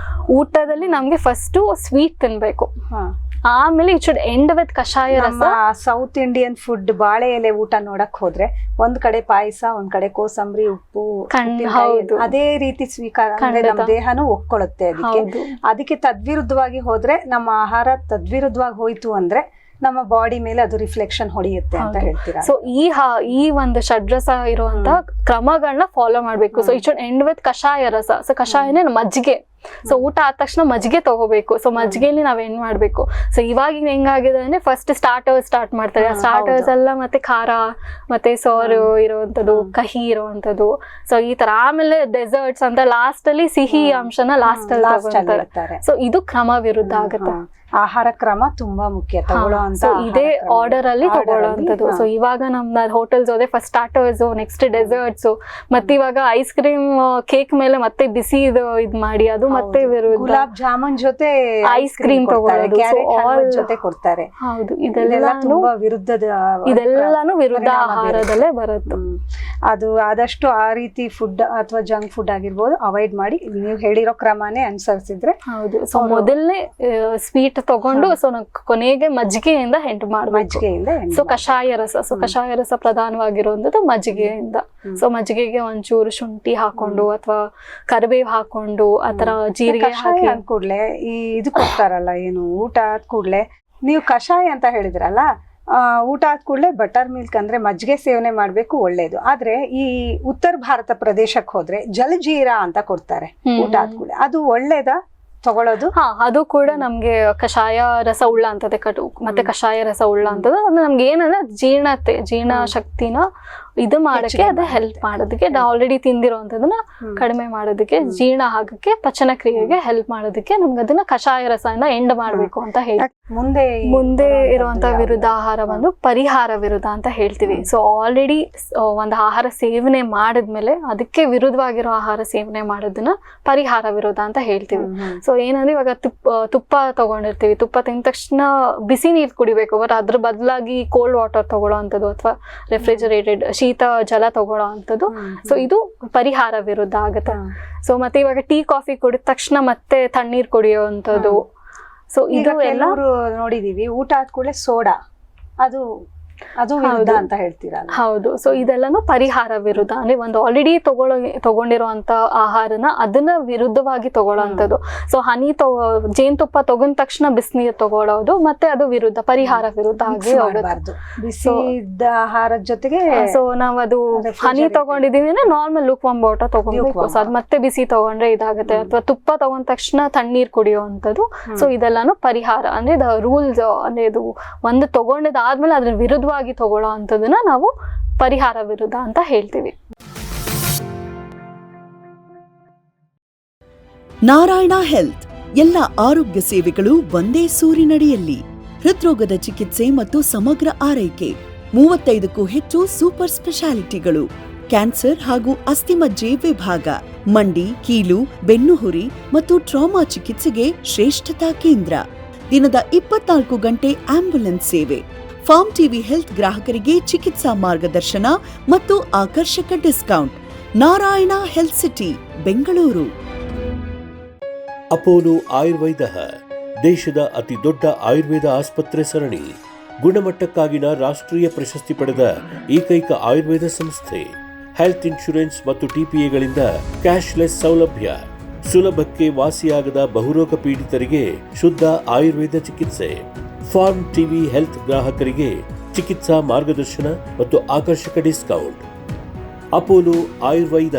ಊಟದಲ್ಲಿ ನಮ್ಗೆ ಫಸ್ಟ್ ಸ್ವೀಟ್ ತಿನ್ಬೇಕು, ಆಮೇಲೆ ಇಟ್ ಶುಡ್ ಎಂಡ್ ವಿತ್ ಕಷಾಯ ರಸ. ಸೌತ್ ಇಂಡಿಯನ್ ಫುಡ್ ಬಾಳೆ ಎಲೆ ಊಟ ನೋಡಕ್ ಹೋದ್ರೆ ಒಂದ್ ಕಡೆ ಪಾಯಸ, ಒಂದ್ ಕಡೆ ಕೋಸಂಬರಿ, ಉಪ್ಪು, ಅದೇ ರೀತಿ ಸ್ವೀಕಾರ ಅಂದ್ರೆ ನಮ್ಮ ದೇಹನೂ ಒಪ್ಕೊಳ್ಳುತ್ತೆ ಅದಕ್ಕೆ ತದ್ವಿರುದ್ಧವಾಗಿ ಹೋದ್ರೆ, ನಮ್ಮ ಆಹಾರ ತದ್ವಿರುದ್ಧವಾಗಿ ಹೋಯ್ತು ಅಂದ್ರೆ ನಮ್ಮ ಬಾಡಿ ಮೇಲೆ ಅದು ರಿಫ್ಲೆಕ್ಷನ್ ಹೊಡೆಯುತ್ತೆ ಅಂತ ಹೇಳ್ತೀರಾ? ಸೊ ಈ ಒಂದು ಷಡ್ರಸ ಇರುವಂತ ಕ್ರಮಗಳನ್ನ ಫಾಲೋ ಮಾಡ್ಬೇಕು. So it should end with ಕಷಾಯ ರಸ. ಸೊ ಕಷಾಯನೇ ಮಜ್ಜಿಗೆ. ಸೊ ಊಟ ಆದ ತಕ್ಷಣ ಮಜ್ಜಿಗೆ ತಗೋಬೇಕು. ಸೊ ಮಜ್ಜಿಗೆಯಲ್ಲಿ ನಾವ್ ಏನ್ ಮಾಡ್ಬೇಕು, ಸೊ ಇವಾಗ ಹೆಂಗಾಗಿದೆ ಅಂದ್ರೆ ಫಸ್ಟ್ ಸ್ಟಾರ್ಟ್ ಮಾಡ್ತಾರೆ. ಆ ಸ್ಟಾರ್ಟರ್ಸ್ ಎಲ್ಲ ಮತ್ತೆ ಖಾರ ಮತ್ತೆ ಸಾರು ಇರುವಂತದ್ದು, ಕಹಿ ಇರುವಂತದ್ದು, ಸೊ ಈ ತರ. ಆಮೇಲೆ ಡೆಸರ್ಟ್ಸ್ ಅಂತ ಲಾಸ್ಟ್ ಅಲ್ಲಿ ಸಿಹಿ ಅಂಶನ ಲಾಸ್ಟ್ ಅಲ್ಲಿ ತಗೊಳ್ತಾರೆ. ಸೊ ಇದು ಕ್ರಮ ವಿರುದ್ಧ ಆಗುತ್ತೆ. ಆಹಾರ ಕ್ರಮ ತುಂಬಾ ಮುಖ್ಯ. ಸೊ ಇದೇ ಆರ್ಡರ್ ಅಲ್ಲಿ ತಗೊಳ್ಳೋಂಥದ್ದು. ಸೊ ಇವಾಗ ನಮ್ನ ಹೋಟೆಲ್ಸ್ ಹೋದ್ರೆ ಫಸ್ಟ್ ಸ್ಟಾರ್ಟರ್ಸ್, ನೆಕ್ಸ್ಟ್ ಡೆಸರ್ಟ್ಸ್, ಮತ್ತೆ ಇವಾಗ ಐಸ್ ಕ್ರೀಮ್ ಕೇಕ್ ಮೇಲೆ ಮತ್ತೆ ಬಿಸಿ ಇದ್ ಮಾಡಿ ಅದು ಮತ್ತೆ ವಿರುದ್ಧ. ಗುಲಾಬ್ ಜಾಮೂನ್ ಜೊತೆ ಐಸ್ ಕ್ರೀಮ್ ತಗೊಳ್ಳೋದು, ಜೊತೆ ಕೊಡ್ತಾರೆ. ಹೌದು, ಇದೆಲ್ಲಾನು ವಿರುದ್ಧ ಆಹಾರದಲ್ಲೇ ಬರುತ್ತೆ. ಅದು ಆದಷ್ಟು ಆ ರೀತಿ ಫುಡ್ ಅಥವಾ ಜಂಕ್ ಫುಡ್ ಆಗಿರ್ಬೋದು ಅವಾಯ್ಡ್ ಮಾಡಿ ನೀವು ಹೇಳಿರೋ ಕ್ರಮನೇ ಅನುಸರಿಸಿದ್ರೆ. ಹೌದು. ಸೊ ಮೊದಲನೇ ಸ್ವೀಟ್ ತಗೊಂಡು ಸೊ ಕೊನೆಗೆ ಮಜ್ಜಿಗೆಯಿಂದ ಎಂಟು ಮಾಡಬೇಕು. ಸೊ ಕಷಾಯ ರಸ. ಸೊ ಕಷಾಯ ರಸ ಪ್ರಧಾನವಾಗಿರುವಂತದ್ದು ಮಜ್ಜಿಗೆಯಿಂದ. ಸೊ ಮಜ್ಜಿಗೆಗೆ ಒಂಚೂರು ಶುಂಠಿ ಹಾಕೊಂಡು ಅಥವಾ ಕರಿಬೇವು ಹಾಕೊಂಡು ಆತರ ಜೀರಿಗೆ ಹಾಕಿ ಕೂಡ್ಲೆ ಇದು ಕೊಡ್ತಾರಲ್ಲ, ಏನು ಊಟ ಆದ ಕೂಡ್ಲೆ ನೀವು ಕಷಾಯ ಅಂತ ಹೇಳಿದ್ರಲ್ಲ, ಊಟ ಆದ ಕೂಡಲೇ ಬಟರ್ ಮಿಲ್ಕ್ ಅಂದ್ರೆ ಮಜ್ಜಿಗೆ ಸೇವನೆ ಮಾಡ್ಬೇಕು, ಒಳ್ಳೇದು. ಆದ್ರೆ ಈ ಉತ್ತರ ಭಾರತ ಪ್ರದೇಶಕ್ಕೆ ಹೋದ್ರೆ ಜಲಜೀರಾ ಅಂತ ಕೊಡ್ತಾರೆ ಊಟ ಆದ ಕೂಡಲೇ. ಅದು ಒಳ್ಳೇದಾ ತಗೊಳ್ಳೋದು? ಅದು ಕೂಡ ನಮ್ಗೆ ಕಷಾಯ ರಸ ಉಳ್ಳ ಅಂತದೆ ಕಟು ಮತ್ತೆ ಕಷಾಯ ರಸ ಉಳ್ಳ ಅಂತದ್ದು. ಅದು ನಮ್ಗೆ ಏನಂದ್ರೆ ಜೀರ್ಣ ಶಕ್ತಿನ ಇದು ಮಾಡಕ್ಕೆ, ಅದು ಹೆಲ್ಪ್ ಮಾಡೋದಕ್ಕೆ, ನಾವು ಆಲ್ರೆಡಿ ತಿಂದಿರೋಂಥದನ್ನ ಕಡಿಮೆ ಮಾಡೋದಕ್ಕೆ, ಜೀರ್ಣ ಆಗಕ್ಕೆ, ಪಚನ ಕ್ರಿಯೆಗೆ ಹೆಲ್ಪ್ ಮಾಡೋದಕ್ಕೆ ನಮ್ಗೆ ಅದನ್ನ ಕಷಾಯ ರಸನ ಎಂಡ್ ಮಾಡ್ಬೇಕು ಅಂತ ಹೇಳಿ. ಮುಂದೆ ಇರುವಂತ ವಿರುದ್ಧ ಆಹಾರ ಬಂದು ಪರಿಹಾರ ವಿರುದ್ಧ ಅಂತ ಹೇಳ್ತೀವಿ. ಸೊ ಆಲ್ರೆಡಿ ಒಂದು ಆಹಾರ ಸೇವನೆ ಮಾಡಿದ್ಮೇಲೆ ಅದಕ್ಕೆ ವಿರುದ್ಧವಾಗಿರೋ ಆಹಾರ ಸೇವನೆ ಮಾಡೋದನ್ನ ಪರಿಹಾರ ವಿರೋಧ ಅಂತ ಹೇಳ್ತೀವಿ. ಸೊ ಏನಂದ್ರೆ ಇವಾಗ ತುಪ್ಪ ತಗೊಂಡಿರ್ತೀವಿ, ತುಪ್ಪ ತಿಂದ ತಕ್ಷಣ ಬಿಸಿ ನೀರು ಕುಡಿಬೇಕು, ಬಟ್ ಅದ್ರ ಬದಲಾಗಿ ಕೋಲ್ಡ್ ವಾಟರ್ ತಗೊಳ್ಳೋ ಅಂಥದ್ದು ಅಥವಾ ರೆಫ್ರಿಜರೇಟೆಡ್ ಶೀತ ಜಲ ತಗೊಳ್ಳೋ ಅಂಥದ್ದು. ಸೊ ಇದು ಪರಿಹಾರ ವಿರುದ್ಧ ಆಗುತ್ತೆ. ಸೊ ಮತ್ತೆ ಇವಾಗ ಟೀ ಕಾಫಿ ಕುಡಿದ ತಕ್ಷಣ ಮತ್ತೆ ತಣ್ಣೀರ್ ಕುಡಿಯೋ ಅಂಥದ್ದು. ಸೊ ಇದು ಎಲ್ಲ ನೋಡಿದೀವಿ. ಊಟ ಆದ ಕೂಡಲೇ ಸೋಡಾ, ಅದು ವಿರುದ್ಧ ಅಂತ ಹೇಳ್ತೀರಾ? ಹೌದು. ಸೊ ಇದೆಲ್ಲಾನು ಪರಿಹಾರ ವಿರುದ್ಧ. ಅಂದ್ರೆ ಒಂದು ಆಲ್ರೆಡಿ ತಗೊಂಡಿರುವಂತ ಆಹಾರನ ಅದನ್ನ ವಿರುದ್ಧವಾಗಿ ತಗೊಳ್ಳೋಂಥದ್ದು. ಸೊ ಜೇನುತುಪ್ಪ ತಗೊಂಡ ತಕ್ಷಣ ಬಿಸಿನೀರು ತಗೊಳ್ಳೋದು ಮತ್ತೆ ಅದು ವಿರುದ್ಧ, ಪರಿಹಾರ ವಿರುದ್ಧ ಆಗಿ ಹೋಗುತ್ತೆ. ಬಿಸಿ ಆಹಾರದ ಜೊತೆಗೆ ಸೊ ನಾವ್ ಅದು ಹನಿ ತಗೊಂಡಿದೀವಿ ಅಂದ್ರೆ ನಾರ್ಮಲ್ ಲೂಕ್ ವಾರ್ಮ್ ವಾಟರ್ ತಗೊಂಡ್ಬೇಕು. ಸೊ ಅದ್ ಮತ್ತೆ ಬಿಸಿ ತಗೊಂಡ್ರೆ ಇದಾಗುತ್ತೆ. ಅಥವಾ ತುಪ್ಪ ತಗೊಂಡ ತಕ್ಷಣ ತಣ್ಣೀರ್ ಕುಡಿಯುವಂಥದ್ದು. ಸೊ ಇದೆಲ್ಲಾನು ಪರಿಹಾರ ಅಂದ್ರೆ ರೂಲ್ಸ್. ಅಂದ್ರೆ ಇದು ಒಂದು ತಗೊಂಡಿದ್ದಾದ್ಮೇಲೆ ಅದ್ರ ವಿರುದ್ಧ ತಗೊಳ್ಳೋ ಅಂತದನ್ನ ನಾವು ಪರಿಹಾರ ವಿರುದ್ಧ ಅಂತ ಹೇಳ್ತೀವಿ. ನಾರಾಯಣ ಹೆಲ್ತ್ ಎಲ್ಲ ಆರೋಗ್ಯ ಸೇವೆಗಳು ಒಂದೇ ಸೂರಿನಡಿಯಲ್ಲಿ. ಹೃದ್ರೋಗದ ಚಿಕಿತ್ಸೆ ಮತ್ತು ಸಮಗ್ರ ಆರೈಕೆ, 35ಕ್ಕೂ ಹೆಚ್ಚು ಸೂಪರ್ ಸ್ಪೆಷಾಲಿಟಿಗಳು, ಕ್ಯಾನ್ಸರ್ ಹಾಗೂ ಅಸ್ಥಿಮಜ್ಜೆ ವಿಭಾಗ, ಮಂಡಿ, ಕೀಲು, ಬೆನ್ನುಹುರಿ ಮತ್ತು ಟ್ರಾಮಾ ಚಿಕಿತ್ಸೆಗೆ ಶ್ರೇಷ್ಠತಾ ಕೇಂದ್ರ, ದಿನದ 24 ಗಂಟೆ ಆಂಬ್ಯುಲೆನ್ಸ್ ಸೇವೆ, ಫಾರ್ಮ್ ಟಿವಿ ಹೆಲ್ತ್ ಗ್ರಾಹಕರಿಗೆ ಚಿಕಿತ್ಸಾ ಮಾರ್ಗದರ್ಶನ ಮತ್ತು ಆಕರ್ಷಕ discount. Narayana health city, Bengaluru. Apollo Ayurveda ದೇಶದ ಅತಿ ದೊಡ್ಡ ಆಯುರ್ವೇದ ಆಸ್ಪತ್ರೆ ಸರಣಿ. ಗುಣಮಟ್ಟಕ್ಕಾಗಿನ ರಾಷ್ಟ್ರೀಯ ಪ್ರಶಸ್ತಿ ಪಡೆದ ಏಕೈಕ ಆಯುರ್ವೇದ ಸಂಸ್ಥೆ. ಹೆಲ್ತ್ ಇನ್ಶೂರೆನ್ಸ್ ಮತ್ತು ಟಿಪಿಎಗಳಿಂದ ಕ್ಯಾಶ್ಲೆಸ್ ಸೌಲಭ್ಯ, ಸುಲಭಕ್ಕೆ ವಾಸಿಯಾಗದ ಬಹುರೋಗ ಪೀಡಿತರಿಗೆ ಶುದ್ಧ ಆಯುರ್ವೇದ ಚಿಕಿತ್ಸೆ, ಫಾರ್ಮ್ ಟಿವಿ ಹೆಲ್ತ್ ಗ್ರಾಹಕರಿಗೆ ಚಿಕಿತ್ಸಾ ಮಾರ್ಗದರ್ಶನ ಮತ್ತು ಆಕರ್ಷಕ ಡಿಸ್ಕೌಂಟ್. ಅಪೋಲೋ ಆಯುರ್ವೈದ.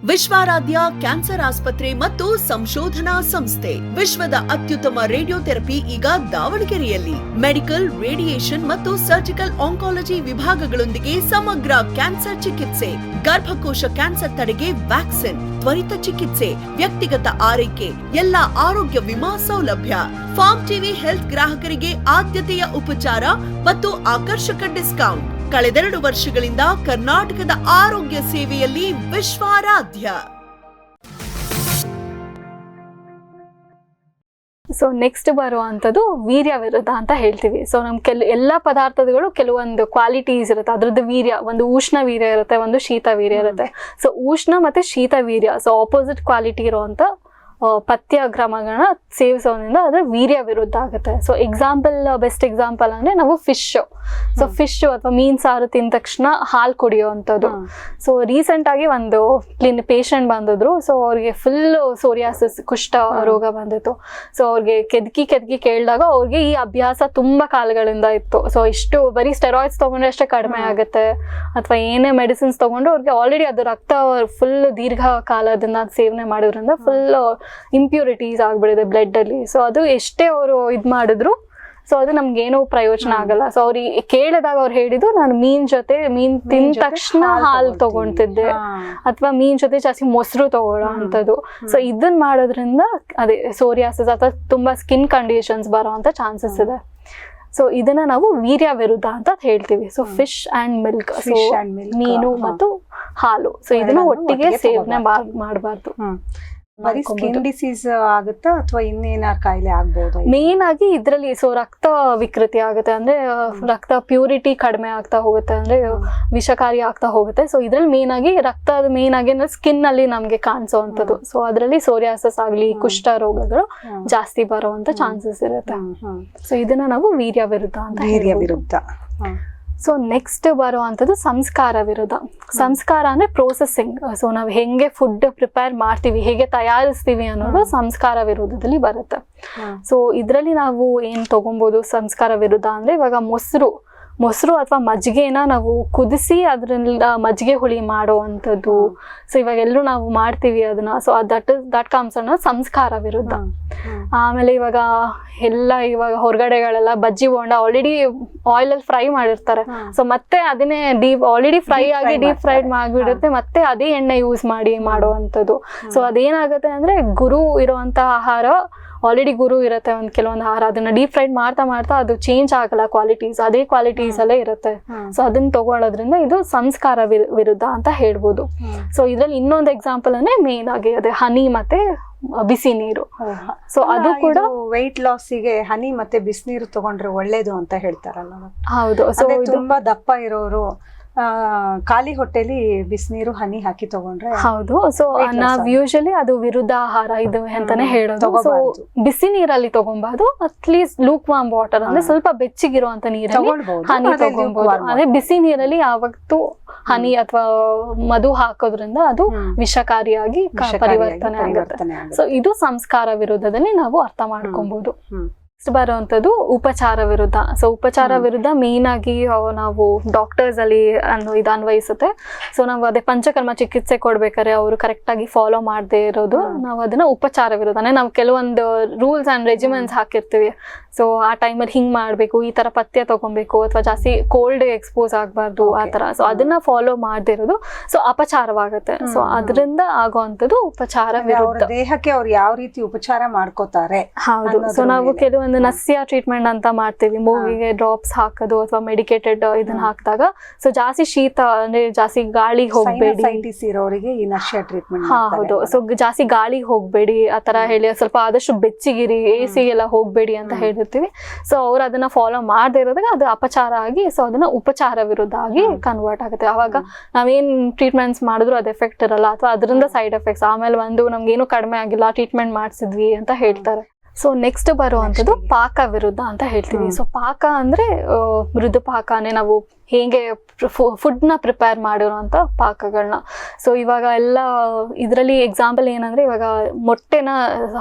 ವಿಶ್ವಾರಾಧ್ಯ ಕ್ಯಾನ್ಸರ್ ಆಸ್ಪತ್ರೆ ಮತ್ತು ಸಂಶೋಧನಾ ಸಂಸ್ಥೆ. ವಿಶ್ವದ ಅತ್ಯುತ್ತಮ ರೇಡಿಯೋಥೆರಪಿ ಈಗ ದಾವಣಗೆರೆಯಲ್ಲಿ. ಮೆಡಿಕಲ್, ರೇಡಿಯೇಷನ್ ಮತ್ತು ಸರ್ಜಿಕಲ್ ಆಂಕಾಲಜಿ ವಿಭಾಗಗಳೊಂದಿಗೆ ಸಮಗ್ರ ಕ್ಯಾನ್ಸರ್ ಚಿಕಿತ್ಸೆ, ಗರ್ಭಕೋಶ ಕ್ಯಾನ್ಸರ್ ತಡೆಗೆ ವ್ಯಾಕ್ಸಿನ್, ತ್ವರಿತ ಚಿಕಿತ್ಸೆ, ವ್ಯಕ್ತಿಗತ ಆರೈಕೆ, ಎಲ್ಲಾ ಆರೋಗ್ಯ ವಿಮಾ ಸೌಲಭ್ಯ. ಫಾರ್ಮ್ ಟಿವಿ ಹೆಲ್ತ್ ಗ್ರಾಹಕರಿಗೆ ಆದ್ಯತೆಯ ಉಪಚಾರ ಮತ್ತು ಆಕರ್ಷಕ ಡಿಸ್ಕೌಂಟ್. ಕಳೆದೆರಡು ವರ್ಷಗಳಿಂದ ಕರ್ನಾಟಕದ ಆರೋಗ್ಯ ಸೇವೆಯಲ್ಲಿ ವಿಶ್ವಾರಾಧ್ಯ. ಸೊ ನೆಕ್ಸ್ಟ್ ಬರುವಂಥದ್ದು ವೀರ್ಯ ವಿರುದ್ಧ ಅಂತ ಹೇಳ್ತೀವಿ. ಸೊ ನಮ್ ಎಲ್ಲ ಪದಾರ್ಥಗಳು ಕೆಲವೊಂದು ಕ್ವಾಲಿಟೀಸ್ ಇರುತ್ತೆ. ಅದ್ರದ್ದು ವೀರ್ಯ, ಒಂದು ಉಷ್ಣ ವೀರ್ಯ ಇರುತ್ತೆ, ಒಂದು ಶೀತ ವೀರ್ಯ ಇರುತ್ತೆ. ಸೊ ಉಷ್ಣ ಮತ್ತೆ ಶೀತ ವೀರ್ಯ, ಸೊ ಆಪೋಸಿಟ್ ಕ್ವಾಲಿಟಿ ಇರುವಂತ ಪಥ್ಯ ಕ್ರಮಗಳನ್ನ ಸೇವಿಸೋದ್ರಿಂದ ಅದು ವೀರ್ಯ ವಿರುದ್ಧ ಆಗುತ್ತೆ. ಸೊ ಬೆಸ್ಟ್ ಎಕ್ಸಾಂಪಲ್ ಅಂದ್ರೆ ನಾವು ಫಿಶ್ ಅಥವಾ ಮೀನ್ ಸಾರು ತಿಂದ ತಕ್ಷಣ ಹಾಲು ಕುಡಿಯುವಂಥದ್ದು. ಸೊ ರೀಸೆಂಟ್ ಆಗಿ ಒಂದು ಪೇಷಂಟ್ ಬಂದಿದ್ರು. ಸೊ ಅವ್ರಿಗೆ ಫುಲ್ ಸೋರಿಯಾಸಿಸ್, ಕುಷ್ಠ ರೋಗ ಬಂದಿತ್ತು. ಸೊ ಅವ್ರಿಗೆ ಕೆದಕಿ ಕೇಳಿದಾಗ ಅವ್ರಿಗೆ ಈ ಅಭ್ಯಾಸ ತುಂಬಾ ಕಾಲಗಳಿಂದ ಇತ್ತು. ಸೊ ಇಷ್ಟು ಬರೀ ಸ್ಟೆರಾಯ್ಡ್ಸ್ ತಗೊಂಡ್ರೆ ಅಷ್ಟೇ ಕಡಿಮೆ ಆಗುತ್ತೆ ಅಥವಾ ಏನೇ ಮೆಡಿಸಿನ್ಸ್ ತಗೊಂಡು ಅವ್ರಿಗೆ ಆಲ್ರೆಡಿ ಅದು ರಕ್ತ ಫುಲ್ ದೀರ್ಘಕಾಲದಿಂದ ಸೇವನೆ ಮಾಡೋದ್ರಿಂದ ಫುಲ್ ಇಂಪ್ಯೂರಿಟೀಸ್ ಆಗ್ಬಿಡಿದೆ ಬ್ಲಡ್ ಅಲ್ಲಿ. ಸೊ ಅದು ಎಷ್ಟೇ ಅವರು ಇದ್ ಮಾಡಿದ್ರು ಸೊ ಅದು ನಮ್ಗೇನು ಪ್ರಯೋಜನ ಆಗಲ್ಲ. ಸೊ ಅವ್ರಿಗೆ ಕೇಳಿದಾಗ ಅವ್ರು ಹೇಳಿದ್ರು, ನಾನು ಮೀನ್ ತಿಂದ ತಕ್ಷಣ ಹಾಲು ತಗೊಂತಿದ್ದೆ ಅಥವಾ ಮೀನ್ ಜೊತೆ ಜಾಸ್ತಿ ಮೊಸರು ತಗೊಳ್ಳೋ ಅಂತದ್ದು. ಸೊ ಇದನ್ನ ಮಾಡೋದ್ರಿಂದ ಅದೇ ಸೋರಿಯಾಸಿಸ್ ಅಥವಾ ತುಂಬಾ ಸ್ಕಿನ್ ಕಂಡೀಷನ್ಸ್ ಬರೋ ಅಂತ ಚಾನ್ಸಸ್ ಇದೆ. ಸೊ ಇದನ್ನ ನಾವು ವೀರ್ಯ ವಿರುದ್ಧ ಅಂತ ಹೇಳ್ತೀವಿ. So fish and milk, so ಮೀನು ಮತ್ತು ಹಾಲು, ಸೊ ಇದನ್ನ ಒಟ್ಟಿಗೆ ಸೇವನೆ ಮಾಡಬಾರ್ದು. ಬರೀ ಸ್ಕಿನ್ ಡಿಸೀಸ್ ಆಗುತ್ತಾ ಅಥವಾ ಇನ್ನೇನಾರು ಕಾಯಿಲೆ ಆಗ್ಬಹುದು? ಮೇನ್ ಆಗಿ ಇದ್ರಲ್ಲಿ ಸೊ ರಕ್ತ ವಿಕೃತಿ ಆಗುತ್ತೆ, ಅಂದ್ರೆ ರಕ್ತ ಪ್ಯೂರಿಟಿ ಕಡಿಮೆ ಆಗ್ತಾ ಹೋಗುತ್ತೆ, ಅಂದ್ರೆ ವಿಷಕಾರಿ ಆಗ್ತಾ ಹೋಗುತ್ತೆ. ಸೊ ಇದ್ರಲ್ಲಿ ಮೇನ್ ಆಗಿ ಅಂದ್ರೆ ಸ್ಕಿನ್ ಅಲ್ಲಿ ನಮ್ಗೆ ಕಾಣಿಸೋವಂಥದ್ದು. ಸೊ ಅದರಲ್ಲಿ ಸೋರಿಯಾಸಿಸ್ ಆಗ್ಲಿ, ಕುಷ್ಠ ರೋಗಗಳು ಜಾಸ್ತಿ ಬರುವಂತ ಚಾನ್ಸಸ್ ಇರುತ್ತೆ. ಸೊ ಇದನ್ನ ನಾವು ವೀರ್ಯ ವಿರುದ್ಧ ಅಂತ ವಿರುದ್ಧ. ಸೊ ನೆಕ್ಸ್ಟ್ ಬರುವಂಥದ್ದು ಸಂಸ್ಕಾರ ವಿರುದ್ಧ. ಸಂಸ್ಕಾರ ಅಂದ್ರೆ ಪ್ರೋಸೆಸಿಂಗ್. ಸೊ ನಾವು ಹೆಂಗೆ ಫುಡ್ ಪ್ರಿಪೇರ್ ಮಾಡ್ತೀವಿ, ಹೇಗೆ ತಯಾರಿಸ್ತೀವಿ ಅನ್ನೋದು ಸಂಸ್ಕಾರ ವಿರುದ್ಧದಲ್ಲಿ ಬರುತ್ತೆ. ಸೊ ಇದರಲ್ಲಿ ನಾವು ಏನ್ ತಗೊಬಹುದು ಸಂಸ್ಕಾರ ವಿರುದ್ಧ ಅಂದ್ರೆ, ಇವಾಗ ಮೊಸರು ಅಥವಾ ಮಜ್ಜಿಗೆನ ನಾವು ಕುದಿಸಿ ಅದ್ರಿಂದ ಮಜ್ಜಿಗೆ ಹುಳಿ ಮಾಡುವಂಥದ್ದು. ಸೊ ಇವಾಗ ಎಲ್ಲರೂ ನಾವು ಮಾಡ್ತೀವಿ ಅದನ್ನ. ಸೊ ದಟ್ ಕಮ್ಸ್ ಅನ್ನೋ ಸಂಸ್ಕಾರ ವಿರುದ್ಧ. ಆಮೇಲೆ ಇವಾಗ ಹೊರಗಡೆಗಳೆಲ್ಲ ಬಜ್ಜಿ ಬೋಂಡ ಆಲ್ರೆಡಿ ಆಯಿಲ್ ಅಲ್ಲಿ ಫ್ರೈ ಮಾಡಿರ್ತಾರೆ. ಸೊ ಮತ್ತೆ ಅದನ್ನೇ ಆಲ್ರೆಡಿ ಫ್ರೈ ಆಗಿ ಡೀಪ್ ಫ್ರೈಡ್ ಮಾಡಿಬಿಡುತ್ತೆ, ಮತ್ತೆ ಅದೇ ಎಣ್ಣೆ ಯೂಸ್ ಮಾಡಿ ಮಾಡುವಂಥದ್ದು. ಸೊ ಅದೇನಾಗುತ್ತೆ ಅಂದ್ರೆ ಗುರು ಇರುವಂತ ಆಹಾರ ಆಲ್ರೆಡಿ ಗುರು ಇರುತ್ತೆ ಒಂದ್ ಕೆಲವೊಂದು ಆಹಾರ, ಅದನ್ನ ಡೀಪ್ ಫ್ರೈಡ್ ಮಾಡ್ತಾ ಅದು ಚೇಂಜ್ ಆಗಲ್ಲ, ಕ್ವಾಲಿಟೀಸ್ ಅದೇ ಕ್ವಾಲಿಟೀಸ್ ಅಲ್ಲೇ ಇರುತ್ತೆ. ಸೊ ಅದನ್ನ ತಗೊಳ್ಳೋದ್ರಿಂದ ಇದು ಸಂಸ್ಕಾರ ವಿರುದ್ಧ ಅಂತ ಹೇಳ್ಬೋದು. ಸೊ ಇದ್ರಲ್ಲಿ ಇನ್ನೊಂದು ಎಕ್ಸಾಂಪಲ್ ಅಂದ್ರೆ ಮೇನ್ ಆಗಿ ಅದೇ ಹನಿ ಮತ್ತೆ ಬಿಸಿ ನೀರು. ಸೊ ಅದು ಕೂಡ ವೆಯ್ಟ್ ಲಾಸಿಗೆ ಹನಿ ಮತ್ತೆ ಬಿಸಿನೀರು ತಗೊಂಡ್ರೆ ಒಳ್ಳೇದು ಅಂತ ಹೇಳ್ತಾರಲ್ಲ. ಹೌದು. ಸೊ ತುಂಬಾ ದಪ್ಪ ಇರೋರು ಖಾಲಿ ಹೊಟ್ಟೆಲಿ ಬಿಸಿನೀರು ಹನಿ ಹಾಕಿ ತಗೊಂಡ್ರೆ ಹೌದು. ಸೊ ನಾವ್ ಯೂಶಲಿ ಅದು ವಿರುದ್ಧ ಆಹಾರ ಇದು ಅಂತಾನೆ ಹೇಳೋದು. ಸೊ ಬಿಸಿ ನೀರಲ್ಲಿ ತಗೊಬಾರ್ದು, ಅಟ್ಲೀಸ್ಟ್ ಲೂಕ್ ವಾರ್ಮ್ ವಾಟರ್ ಅಂದ್ರೆ ಸ್ವಲ್ಪ ಬೆಚ್ಚಗಿರುವಂತ ನೀರಲ್ಲಿ ಹನಿ ತಗೊಬಹುದು. ಅದೇ ಬಿಸಿ ನೀರಲ್ಲಿ ಯಾವತ್ತೂ ಹನಿ ಅಥವಾ ಮಧು ಹಾಕೋದ್ರಿಂದ ಅದು ವಿಷಕಾರಿಯಾಗಿ ಪರಿವರ್ತನೆ ಆಗುತ್ತೆ. ಸೊ ಇದು ಸಂಸ್ಕಾರ ವಿರುದ್ಧದಲ್ಲಿ ನಾವು ಅರ್ಥ ಮಾಡ್ಕೊಬಹುದು. ನೆಕ್ಸ್ಟ್ ಬರುವಂತದ್ದು ಉಪಚಾರ ವಿರುದ್ಧ. ಸೊ ಉಪಚಾರ ವಿರುದ್ಧ ಮೇನ್ ಆಗಿ ನಾವು ಡಾಕ್ಟರ್ಸ್ ಅಲ್ಲಿ ಇದು ಅನ್ವಯಿಸುತ್ತೆ. ಸೊ ನಾವು ಅದೇ ಪಂಚಕರ್ಮ ಚಿಕಿತ್ಸೆ ಕೊಡ್ಬೇಕಾದ್ರೆ ಅವರು ಕರೆಕ್ಟ್ ಆಗಿ ಫಾಲೋ ಮಾಡದೇ ಇರೋದು, ನಾವು ಅದನ್ನ ಉಪಚಾರ ವಿರುದ್ಧ ಅಂದ್ರೆ ನಾವು ಕೆಲವೊಂದು ರೂಲ್ಸ್ ಅಂಡ್ ರೆಜಿಮೆಂಟ್ಸ್ ಹಾಕಿರ್ತೀವಿ. ಸೊ ಆ ಟೈಮಲ್ಲಿ ಹಿಂಗ್ ಮಾಡ್ಬೇಕು, ಈ ತರ ಪಥ್ಯ ತಗೊಬೇಕು ಅಥವಾ ಜಾಸ್ತಿ ಕೋಲ್ಡ್ ಎಕ್ಸ್ಪೋಸ್ ಆಗ್ಬಾರ್ದು ಆ ತರ. ಸೊ ಅದನ್ನ ಫಾಲೋ ಮಾಡದೇ ಇರೋದು ಸೊ ಅಪಚಾರವಾಗುತ್ತೆ. ಸೊ ಅದರಿಂದ ಆಗುವಂತದ್ದು ಉಪಚಾರ ವಿರುದ್ಧ. ದೇಹಕ್ಕೆ ಅವ್ರು ಯಾವ ರೀತಿ ಉಪಚಾರ ಮಾಡ್ಕೋತಾರೆ. ಹೌದು. ಸೊ ನಾವು ಕೆಲವೊಂದು ನಸ್ಯ ಟ್ರೀಟ್ಮೆಂಟ್ ಅಂತ ಮಾಡ್ತೀವಿ, ಮೂಗಿಗೆ ಡ್ರಾಪ್ಸ್ ಹಾಕೋದು ಅಥವಾ ಮೆಡಿಕೇಟೆಡ್ ಇದನ್ನ ಹಾಕಿದಾಗ. ಸೊ ಜಾಸ್ತಿ ಶೀತ ಅಂದ್ರೆ ಜಾಸ್ತಿ ಗಾಳಿಗೆ ಹೋಗ್ಬೇಡಿ ಇರೋರಿಗೆ ಈ ನಸ್ಯ ಟ್ರೀಟ್ಮೆಂಟ್. ಹೌದು. ಸೊ ಜಾಸ್ತಿ ಗಾಳಿಗೆ ಹೋಗ್ಬೇಡಿ ಆ ತರ ಹೇಳಿ, ಸ್ವಲ್ಪ ಆದಷ್ಟು ಬೆಚ್ಚಗಿರಿ, AC ಎಲ್ಲ ಹೋಗ್ಬೇಡಿ ಅಂತ ಹೇಳಿ. ಸೊ ಅವ್ರು ಅದನ್ನ ಫಾಲೋ ಮಾಡದೇ ಇರೋದಾಗ ಅದು ಅಪಚಾರ ಆಗಿ ಸೊ ಅದನ್ನ ಉಪಚಾರ ವಿರುದ್ಧ ಆಗಿ ಕನ್ವರ್ಟ್ ಆಗುತ್ತೆ. ಅವಾಗ ನಾವೇನ್ ಟ್ರೀಟ್ಮೆಂಟ್ಸ್ ಮಾಡಿದ್ರು ಅದು ಎಫೆಕ್ಟ್ ಇರಲ್ಲ ಅಥವಾ ಅದರಿಂದ ಸೈಡ್ ಎಫೆಕ್ಟ್ಸ್, ಆಮೇಲೆ ನಮ್ಗೇನು ಕಡಿಮೆ ಆಗಿಲ್ಲ ಟ್ರೀಟ್ಮೆಂಟ್ ಮಾಡಿಸಿದ್ವಿ ಅಂತ ಹೇಳ್ತಾರೆ. ಸೊ ನೆಕ್ಸ್ಟ್ ಬರುವಂಥದ್ದು ಪಾಕ ವಿರುದ್ಧ ಅಂತ ಹೇಳ್ತೀವಿ. ಸೊ ಪಾಕ ಅಂದ್ರೆ ಮೃದು ಪಾಕನೇ ನಾವು ಹೇಗೆ ಫುಡ್ನ ಪ್ರಿಪೇರ್ ಮಾಡಿರೋಂಥ ಪಾಕಗಳನ್ನ. ಸೊ ಇವಾಗ ಎಲ್ಲ ಇದರಲ್ಲಿ ಎಕ್ಸಾಂಪಲ್ ಏನಂದ್ರೆ ಇವಾಗ ಮೊಟ್ಟೆನ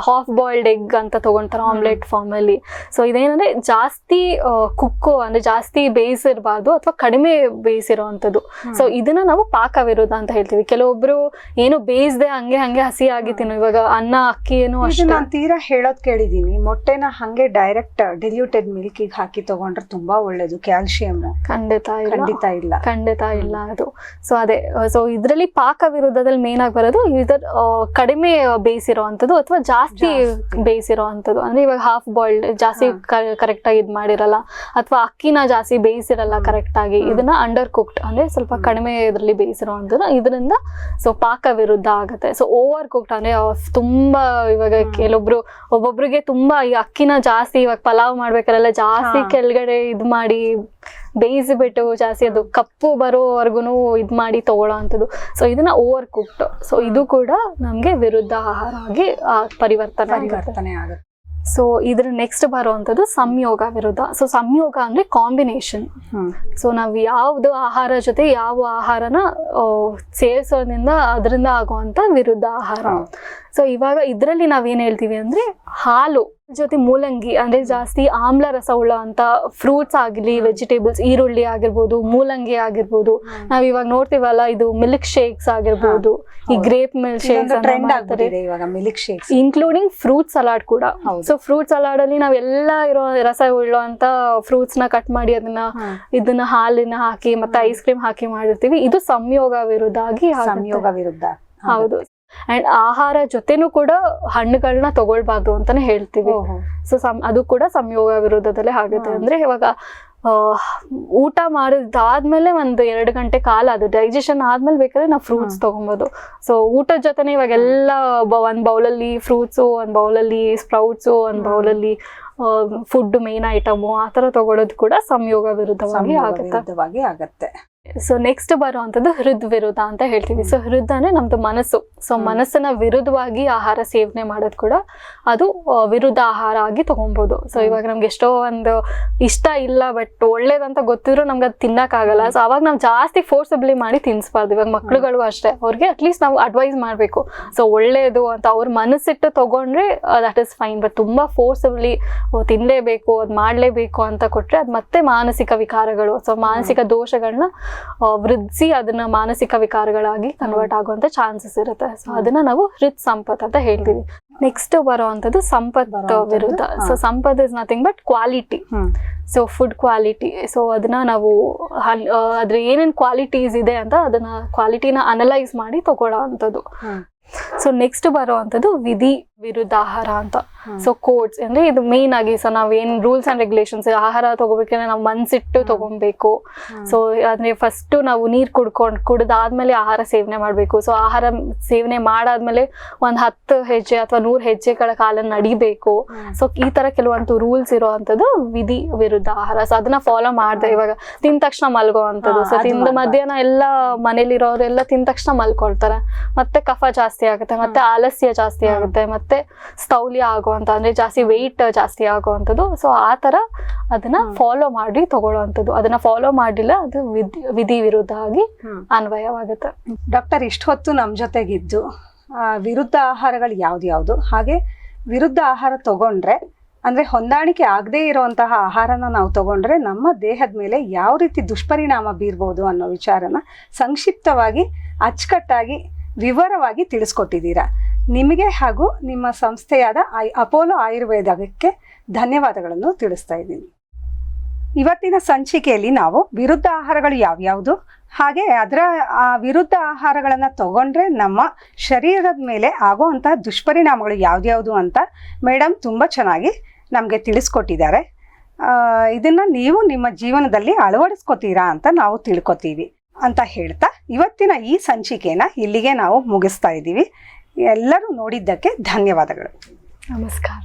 ಹಾಫ್ ಬಾಯ್ಲ್ಡ್ ಎಗ್ ಅಂತ ತಗೊಂತಾರೆ ಆಮ್ಲೆಟ್ ಫಾರ್ಮಲ್ಲಿ. ಸೊ ಇದೇನಂದ್ರೆ ಜಾಸ್ತಿ ಕುಕ್ಕು ಅಂದ್ರೆ ಜಾಸ್ತಿ ಬೇಯಿಸಿರಬಾರ್ದು ಅಥವಾ ಕಡಿಮೆ ಬೇಯಿಸಿರೋವಂಥದ್ದು. ಸೊ ಇದನ್ನ ನಾವು ಪಾಕ ವಿರುದ್ಧ ಅಂತ ಹೇಳ್ತೀವಿ. ಕೆಲವೊಬ್ರು ಏನು ಬೇಯಿಸದೆ ಹಂಗೆ ಹಸಿಯಾಗಿ ತಿನ್ನು. ಇವಾಗ ಅನ್ನ ಅಕ್ಕಿ ಏನು ಅಷ್ಟೇ. ನಾನು ತೀರಾ ಹೇಳೋದ್ ಕೇಳಿದೀನಿ, ಮೊಟ್ಟೆನ ಹಂಗೆ ಡೈರೆಕ್ಟ್ ಡಿಲ್ಯೂಟೆಡ್ ಮಿಲ್ಕಿಗೆ ಹಾಕಿ ತಗೊಂಡ್ರೆ ತುಂಬಾ ಒಳ್ಳೇದು, ಕ್ಯಾಲ್ಸಿಯಂ. ಖಂಡಿತ ಇಲ್ಲ ಅದು. ಸೊ ಅದೇ, ಸೊ ಇದ್ರಲ್ಲಿ ಪಾಕ ವಿರುದ್ಧದಲ್ಲಿ ಮೇನ್ ಆಗಿ ಬರೋದು ಕಡಿಮೆ ಬೇಯಿಸಿರೋವಂಥದ್ದು ಅಥವಾ ಜಾಸ್ತಿ ಬೇಯಿಸಿರೋವಂಥದ್ದು. ಅಂದ್ರೆ ಇವಾಗ ಹಾಫ್ ಬಾಯ್ಲ್ಡ್ ಜಾಸ್ತಿ ಕರೆಕ್ಟ್ ಆಗಿ ಇದ್ ಮಾಡಿರಲ್ಲ, ಅಥವಾ ಅಕ್ಕಿನ ಜಾಸ್ತಿ ಬೇಯಿಸಿರಲ್ಲ ಕರೆಕ್ಟ್ ಆಗಿ, ಇದನ್ನ ಅಂಡರ್ ಕುಕ್ಡ್ ಅಂದ್ರೆ ಸ್ವಲ್ಪ ಕಡಿಮೆ ಇದ್ರಲ್ಲಿ ಬೇಯಿಸಿರೋವಂಥದ್ದು. ಇದರಿಂದ ಸೊ ಪಾಕ ವಿರುದ್ಧ ಆಗುತ್ತೆ. ಸೊ ಓವರ್ ಕುಕ್ಡ್ ಅಂದ್ರೆ ತುಂಬಾ ಇವಾಗ ಒಬ್ಬೊಬ್ರಿಗೆ ತುಂಬಾ ಈ ಅಕ್ಕಿನ ಜಾಸ್ತಿ ಇವಾಗ ಪಲಾವ್ ಮಾಡ್ಬೇಕಾರೆಲ್ಲ ಜಾಸ್ತಿ ಕೆಳಗಡೆ ಇದ್ ಮಾಡಿ ಬೇಯಿಸಿಬಿಟ್ಟು ಜಾಸ್ತಿ ಅದು ಕಪ್ಪು ಬರೋವರೆಗೂ ಇದ್ ಮಾಡಿ ತಗೊಳ್ಳೋ ಅಂಥದ್ದು. ಸೊ ಇದನ್ನ ಓವರ್ ಕುಕ್ಡ್. ಸೊ ಇದು ಕೂಡ ನಮ್ಗೆ ವಿರುದ್ಧ ಆಹಾರ ಆಗಿ ಪರಿವರ್ತನೆ ಆಗುತ್ತೆ. ಸೊ ಇದ್ರ ನೆಕ್ಸ್ಟ್ ಬರುವಂಥದ್ದು ಸಂಯೋಗ ವಿರುದ್ಧ. ಸೊ ಸಂಯೋಗ ಅಂದ್ರೆ ಕಾಂಬಿನೇಷನ್. ಸೊ ನಾವು ಯಾವ್ದು ಆಹಾರ ಜೊತೆ ಯಾವ ಆಹಾರನ ಸೇರಿಸೋದ್ರಿಂದ ಅದರಿಂದ ಆಗುವಂತ ವಿರುದ್ಧ ಆಹಾರ. ಸೊ ಇವಾಗ ಇದರಲ್ಲಿ ನಾವೇನ್ ಹೇಳ್ತೀವಿ ಅಂದ್ರೆ ಹಾಲು ಜೊತೆ ಮೂಲಂಗಿ ಅಂದ್ರೆ ಜಾಸ್ತಿ ಆಮ್ಲ ರಸ ಉಳ್ಳ ಅಂತ ಫ್ರೂಟ್ಸ್ ಆಗಲಿ, ವೆಜಿಟೇಬಲ್ಸ್, ಈರುಳ್ಳಿ ಆಗಿರ್ಬೋದು, ಮೂಲಂಗಿ ಆಗಿರ್ಬೋದು, ನಾವ್ ಇವಾಗ ನೋಡ್ತೀವಲ್ಲ ಇದು ಮಿಲ್ಕ್ ಶೇಕ್ಸ್ ಆಗಿರ್ಬೋದು, ಈ grape milk shakes including fruit salad ಕೂಡ. ಸೊ ಫ್ರೂಟ್ ಸಲಾಡ್ ಅಲ್ಲಿ ನಾವೆಲ್ಲ ಇರೋ ರಸ ಉಳ್ಳುವಂತ ಫ್ರೂಟ್ಸ್ ನ ಕಟ್ ಮಾಡಿ ಇದನ್ನ ಹಾಲಿನ ಹಾಕಿ ಮತ್ತೆ ಐಸ್ ಕ್ರೀಮ್ ಹಾಕಿ ಮಾಡಿರ್ತೀವಿ. ಇದು ಸಂಯೋಗ ವಿರುದ್ಧ ಆಗಿ ಹೌದು. ಅಂಡ್ ಆಹಾರ ಜೊತೆನೂ ಕೂಡ ಹಣ್ಣುಗಳನ್ನ ತಗೊಳ್ಬಾರ್ದು ಅಂತಾನೆ ಹೇಳ್ತೀವಿ. ಸೊ ಅದು ಕೂಡ ಸಂಯೋಗ ವಿರುದ್ಧದಲ್ಲೇ ಆಗುತ್ತೆ. ಅಂದ್ರೆ ಇವಾಗ ಊಟ ಮಾಡಿದಾದ್ಮೇಲೆ 1-2 ಗಂಟೆ ಕಾಲ ಅದು ಡೈಜೆಷನ್ ಆದ್ಮೇಲೆ ಬೇಕಾದ್ರೆ ನಾವು ಫ್ರೂಟ್ಸ್ ತಗೊಬೋದು. ಸೊ ಊಟದ ಜೊತೆನೆ ಇವಾಗೆಲ್ಲ ಒಂದ್ ಬೌಲಲ್ಲಿ ಫ್ರೂಟ್ಸು, ಒಂದ್ ಬೌಲಲ್ಲಿ ಸ್ಪ್ರೌಟ್ಸು, ಒಂದ್ ಬೌಲಲ್ಲಿ ಫುಡ್ ಮೇನ್ ಐಟಮು ಆ ತರ ತಗೊಳ್ಳೋದು ಕೂಡ ಸಂಯೋಗ ವಿರುದ್ಧವಾಗಿ ಆಗುತ್ತೆ. ಸೊ ನೆಕ್ಸ್ಟ್ ಬರುವಂತದ್ದು ಹೃದ್ ವಿರುದ್ಧ ಅಂತ ಹೇಳ್ತೀವಿ. ಸೊ ಹೃದ್ ಅಂದ್ರೆ ನಮ್ದು ಮನಸ್ಸು. ಸೊ ಮನಸ್ಸನ್ನ ವಿರುದ್ಧವಾಗಿ ಆಹಾರ ಸೇವನೆ ಮಾಡೋದು ಕೂಡ ಅದು ವಿರುದ್ಧ ಆಹಾರ ಆಗಿ ತಗೊಬಹುದು. ಸೊ ಇವಾಗ ನಮ್ಗೆ ಎಷ್ಟೋ ಒಂದು ಇಷ್ಟ ಇಲ್ಲ ಬಟ್ ಒಳ್ಳೇದಂತ ಗೊತ್ತಿದ್ರು ನಮ್ಗೆ ಅದು ತಿನ್ನಕ್ಕಾಗಲ್ಲ. ಸೊ ಅವಾಗ ನಾವು ಜಾಸ್ತಿ ಫೋರ್ಸಬಲಿ ಮಾಡಿ ತಿನ್ಸ್ಬಾರ್ದು. ಇವಾಗ ಮಕ್ಳುಗಳು ಅಷ್ಟೇ, ಅವ್ರಿಗೆ ಅಟ್ಲೀಸ್ಟ್ ನಾವು ಅಡ್ವೈಸ್ ಮಾಡ್ಬೇಕು. ಸೊ ಒಳ್ಳೇದು ಅಂತ ಅವ್ರ ಮನಸ್ಸಿಟ್ಟು ತಗೊಂಡ್ರೆ ದಟ್ ಇಸ್ ಫೈನ್. ಬಟ್ ತುಂಬಾ ಫೋರ್ಸಬಲಿ ತಿನ್ಲೇಬೇಕು, ಅದ್ ಮಾಡ್ಲೇಬೇಕು ಅಂತ ಕೊಟ್ರೆ ಅದ್ ಮತ್ತೆ ಮಾನಸಿಕ ವಿಕಾರಗಳು, ಸೊ ಮಾನಸಿಕ ದೋಷಗಳನ್ನ ವೃದ್ಧಿಸಿ ಅದನ್ನ ಮಾನಸಿಕ ವಿಕಾರಗಳಾಗಿ ಕನ್ವರ್ಟ್ ಆಗುವಂತ ಚಾನ್ಸಸ್ ಇರುತ್ತೆ. ಸೊ ಅದನ್ನ ನಾವು ಹೃತ್ ಸಂಪತ್ ಅಂತ ಹೇಳ್ತೀವಿ. ನೆಕ್ಸ್ಟ್ ಬರುವಂತದ್ದು ಸಂಪತ್ ವಿರುದ್ಧ. So Sampath is nothing but quality. So food quality. So ಅದನ್ನ ನಾವು ಅದ್ರ ಏನೇನ್ ಕ್ವಾಲಿಟೀಸ್ ಇದೆ ಅಂತ ಅದನ್ನ ಕ್ವಾಲಿಟಿನ ಅನಲೈಸ್ ಮಾಡಿ ತಗೊಳ್ಳೋ ಅಂಥದ್ದು. ಸೊ ನೆಕ್ಸ್ಟ್ ಬರುವಂತದ್ದು ವಿಧಿ ವಿರುದ್ಧ ಆಹಾರ ಅಂತ. ಸೊ ಕೋಡ್ಸ್ ಅಂದ್ರೆ ಇದು ಮೇನ್ ಆಗಿ ಸೊ ನಾವೇನ್ ರೂಲ್ಸ್ ಅಂಡ್ ರೆಗ್ಯುಲೇಷನ್ಸ್, ಆಹಾರ ತಗೋಬೇಕಂದ್ರೆ ನಾವು ಮನ್ಸಿಟ್ಟು ತಗೊಬೇಕು. ಸೊ ಅಂದ್ರೆ ಫಸ್ಟ್ ನಾವು ನೀರ್ ಕುಡ್ದಾದ್ಮೇಲೆ ಆಹಾರ ಸೇವನೆ ಮಾಡ್ಬೇಕು. ಸೊ ಆಹಾರ ಸೇವನೆ ಮಾಡಾದ್ಮೇಲೆ 10 ಹೆಜ್ಜೆ ಅಥವಾ 100 ಹೆಜ್ಜೆಗಳ ಕಾಲ ನಡಿಬೇಕು. ಸೊ ಈ ತರ ಕೆಲವೊಂದು ರೂಲ್ಸ್ ಇರೋವಂಥದ್ದು ವಿಧಿ ವಿರುದ್ಧ ಆಹಾರ. ಸೊ ಅದನ್ನ ಫಾಲೋ ಮಾಡ್ದೆ ಇವಾಗ ತಿಂದ ತಕ್ಷಣ ಮಲ್ಗೋ ಅಂಥದ್ದು. ಸೊ ತಿಂದ ಮಧ್ಯಾಹ್ನ ಎಲ್ಲ ಮನೇಲಿರೋರೆಲ್ಲ ತಿಂದ ತಕ್ಷಣ ಮಲ್ಕೊಳ್ತಾರೆ, ಮತ್ತೆ ಕಫ ಜಾಸ್ತಿ ಆಗುತ್ತೆ, ಮತ್ತೆ ಆಲಸ್ಯ ಜಾಸ್ತಿ ಆಗುತ್ತೆ, ಮತ್ತೆ ಸ್ಥೌಲ್ಯ ಆಗುವಂತ ಅಂದ್ರೆ ಜಾಸ್ತಿ ವೆಯ್ಟ್ ಜಾಸ್ತಿ ಆಗುವಂಥದ್ದು. ಸೊ ಆ ತರ ಅದನ್ನ ಫಾಲೋ ಮಾಡಿ ತಗೊಳ್ಳುವಂಥದ್ದು. ಅದನ್ನ ಫಾಲೋ ಮಾಡಿಲ್ಲ ಅದು ವಿಧಿ ವಿರುದ್ಧ ಆಗಿ ಅನ್ವಯವಾಗುತ್ತೆ. ಡಾಕ್ಟರ್ ಇಷ್ಟು ಹೊತ್ತು ನಮ್ ಜೊತೆಗಿದ್ದು ವಿರುದ್ಧ ಆಹಾರಗಳು ಯಾವ್ದು, ಹಾಗೆ ವಿರುದ್ಧ ಆಹಾರ ತಗೊಂಡ್ರೆ ಅಂದ್ರೆ ಹೊಂದಾಣಿಕೆ ಆಗದೆ ಇರುವಂತಹ ಆಹಾರನ ನಾವು ತಗೊಂಡ್ರೆ ನಮ್ಮ ದೇಹದ ಮೇಲೆ ಯಾವ ರೀತಿ ದುಷ್ಪರಿಣಾಮ ಬೀರ್ಬೋದು ಅನ್ನೋ ವಿಚಾರನ ಸಂಕ್ಷಿಪ್ತವಾಗಿ ಅಚ್ಚುಕಟ್ಟಾಗಿ ವಿವರವಾಗಿ ತಿಳಿಸ್ಕೊಟ್ಟಿದ್ದೀರಾ. ನಿಮಗೆ ಹಾಗೂ ನಿಮ್ಮ ಸಂಸ್ಥೆಯಾದ ಅಪೋಲೋ ಆಯುರ್ವೇದಕ್ಕೆ ಧನ್ಯವಾದಗಳನ್ನು ತಿಳಿಸ್ತಾ ಇದ್ದೀನಿ. ಇವತ್ತಿನ ಸಂಚಿಕೆಯಲ್ಲಿ ನಾವು ವಿರುದ್ಧ ಆಹಾರಗಳು ಯಾವ್ಯಾವುದು, ಹಾಗೆ ಅದರ ವಿರುದ್ಧ ಆಹಾರಗಳನ್ನು ತಗೊಂಡ್ರೆ ನಮ್ಮ ಶರೀರದ ಮೇಲೆ ಆಗುವಂತಹ ದುಷ್ಪರಿಣಾಮಗಳು ಯಾವ್ದ್ಯಾವುದು ಅಂತ ಮೇಡಮ್ ತುಂಬ ಚೆನ್ನಾಗಿ ನಮಗೆ ತಿಳಿಸ್ಕೊಟ್ಟಿದ್ದಾರೆ. ಇದನ್ನು ನೀವು ನಿಮ್ಮ ಜೀವನದಲ್ಲಿ ಅಳವಡಿಸ್ಕೊತೀರಾ ಅಂತ ನಾವು ತಿಳ್ಕೊತೀವಿ ಅಂತ ಹೇಳ್ತಾ ಇವತ್ತಿನ ಈ ಸಂಚಿಕೆನ ಇಲ್ಲಿಗೆ ನಾವು ಮುಗಿಸ್ತಾ ಇದ್ದೀವಿ. ಎಲ್ಲರೂ ನೋಡಿದ್ದಕ್ಕೆ ಧನ್ಯವಾದಗಳು. ನಮಸ್ಕಾರ.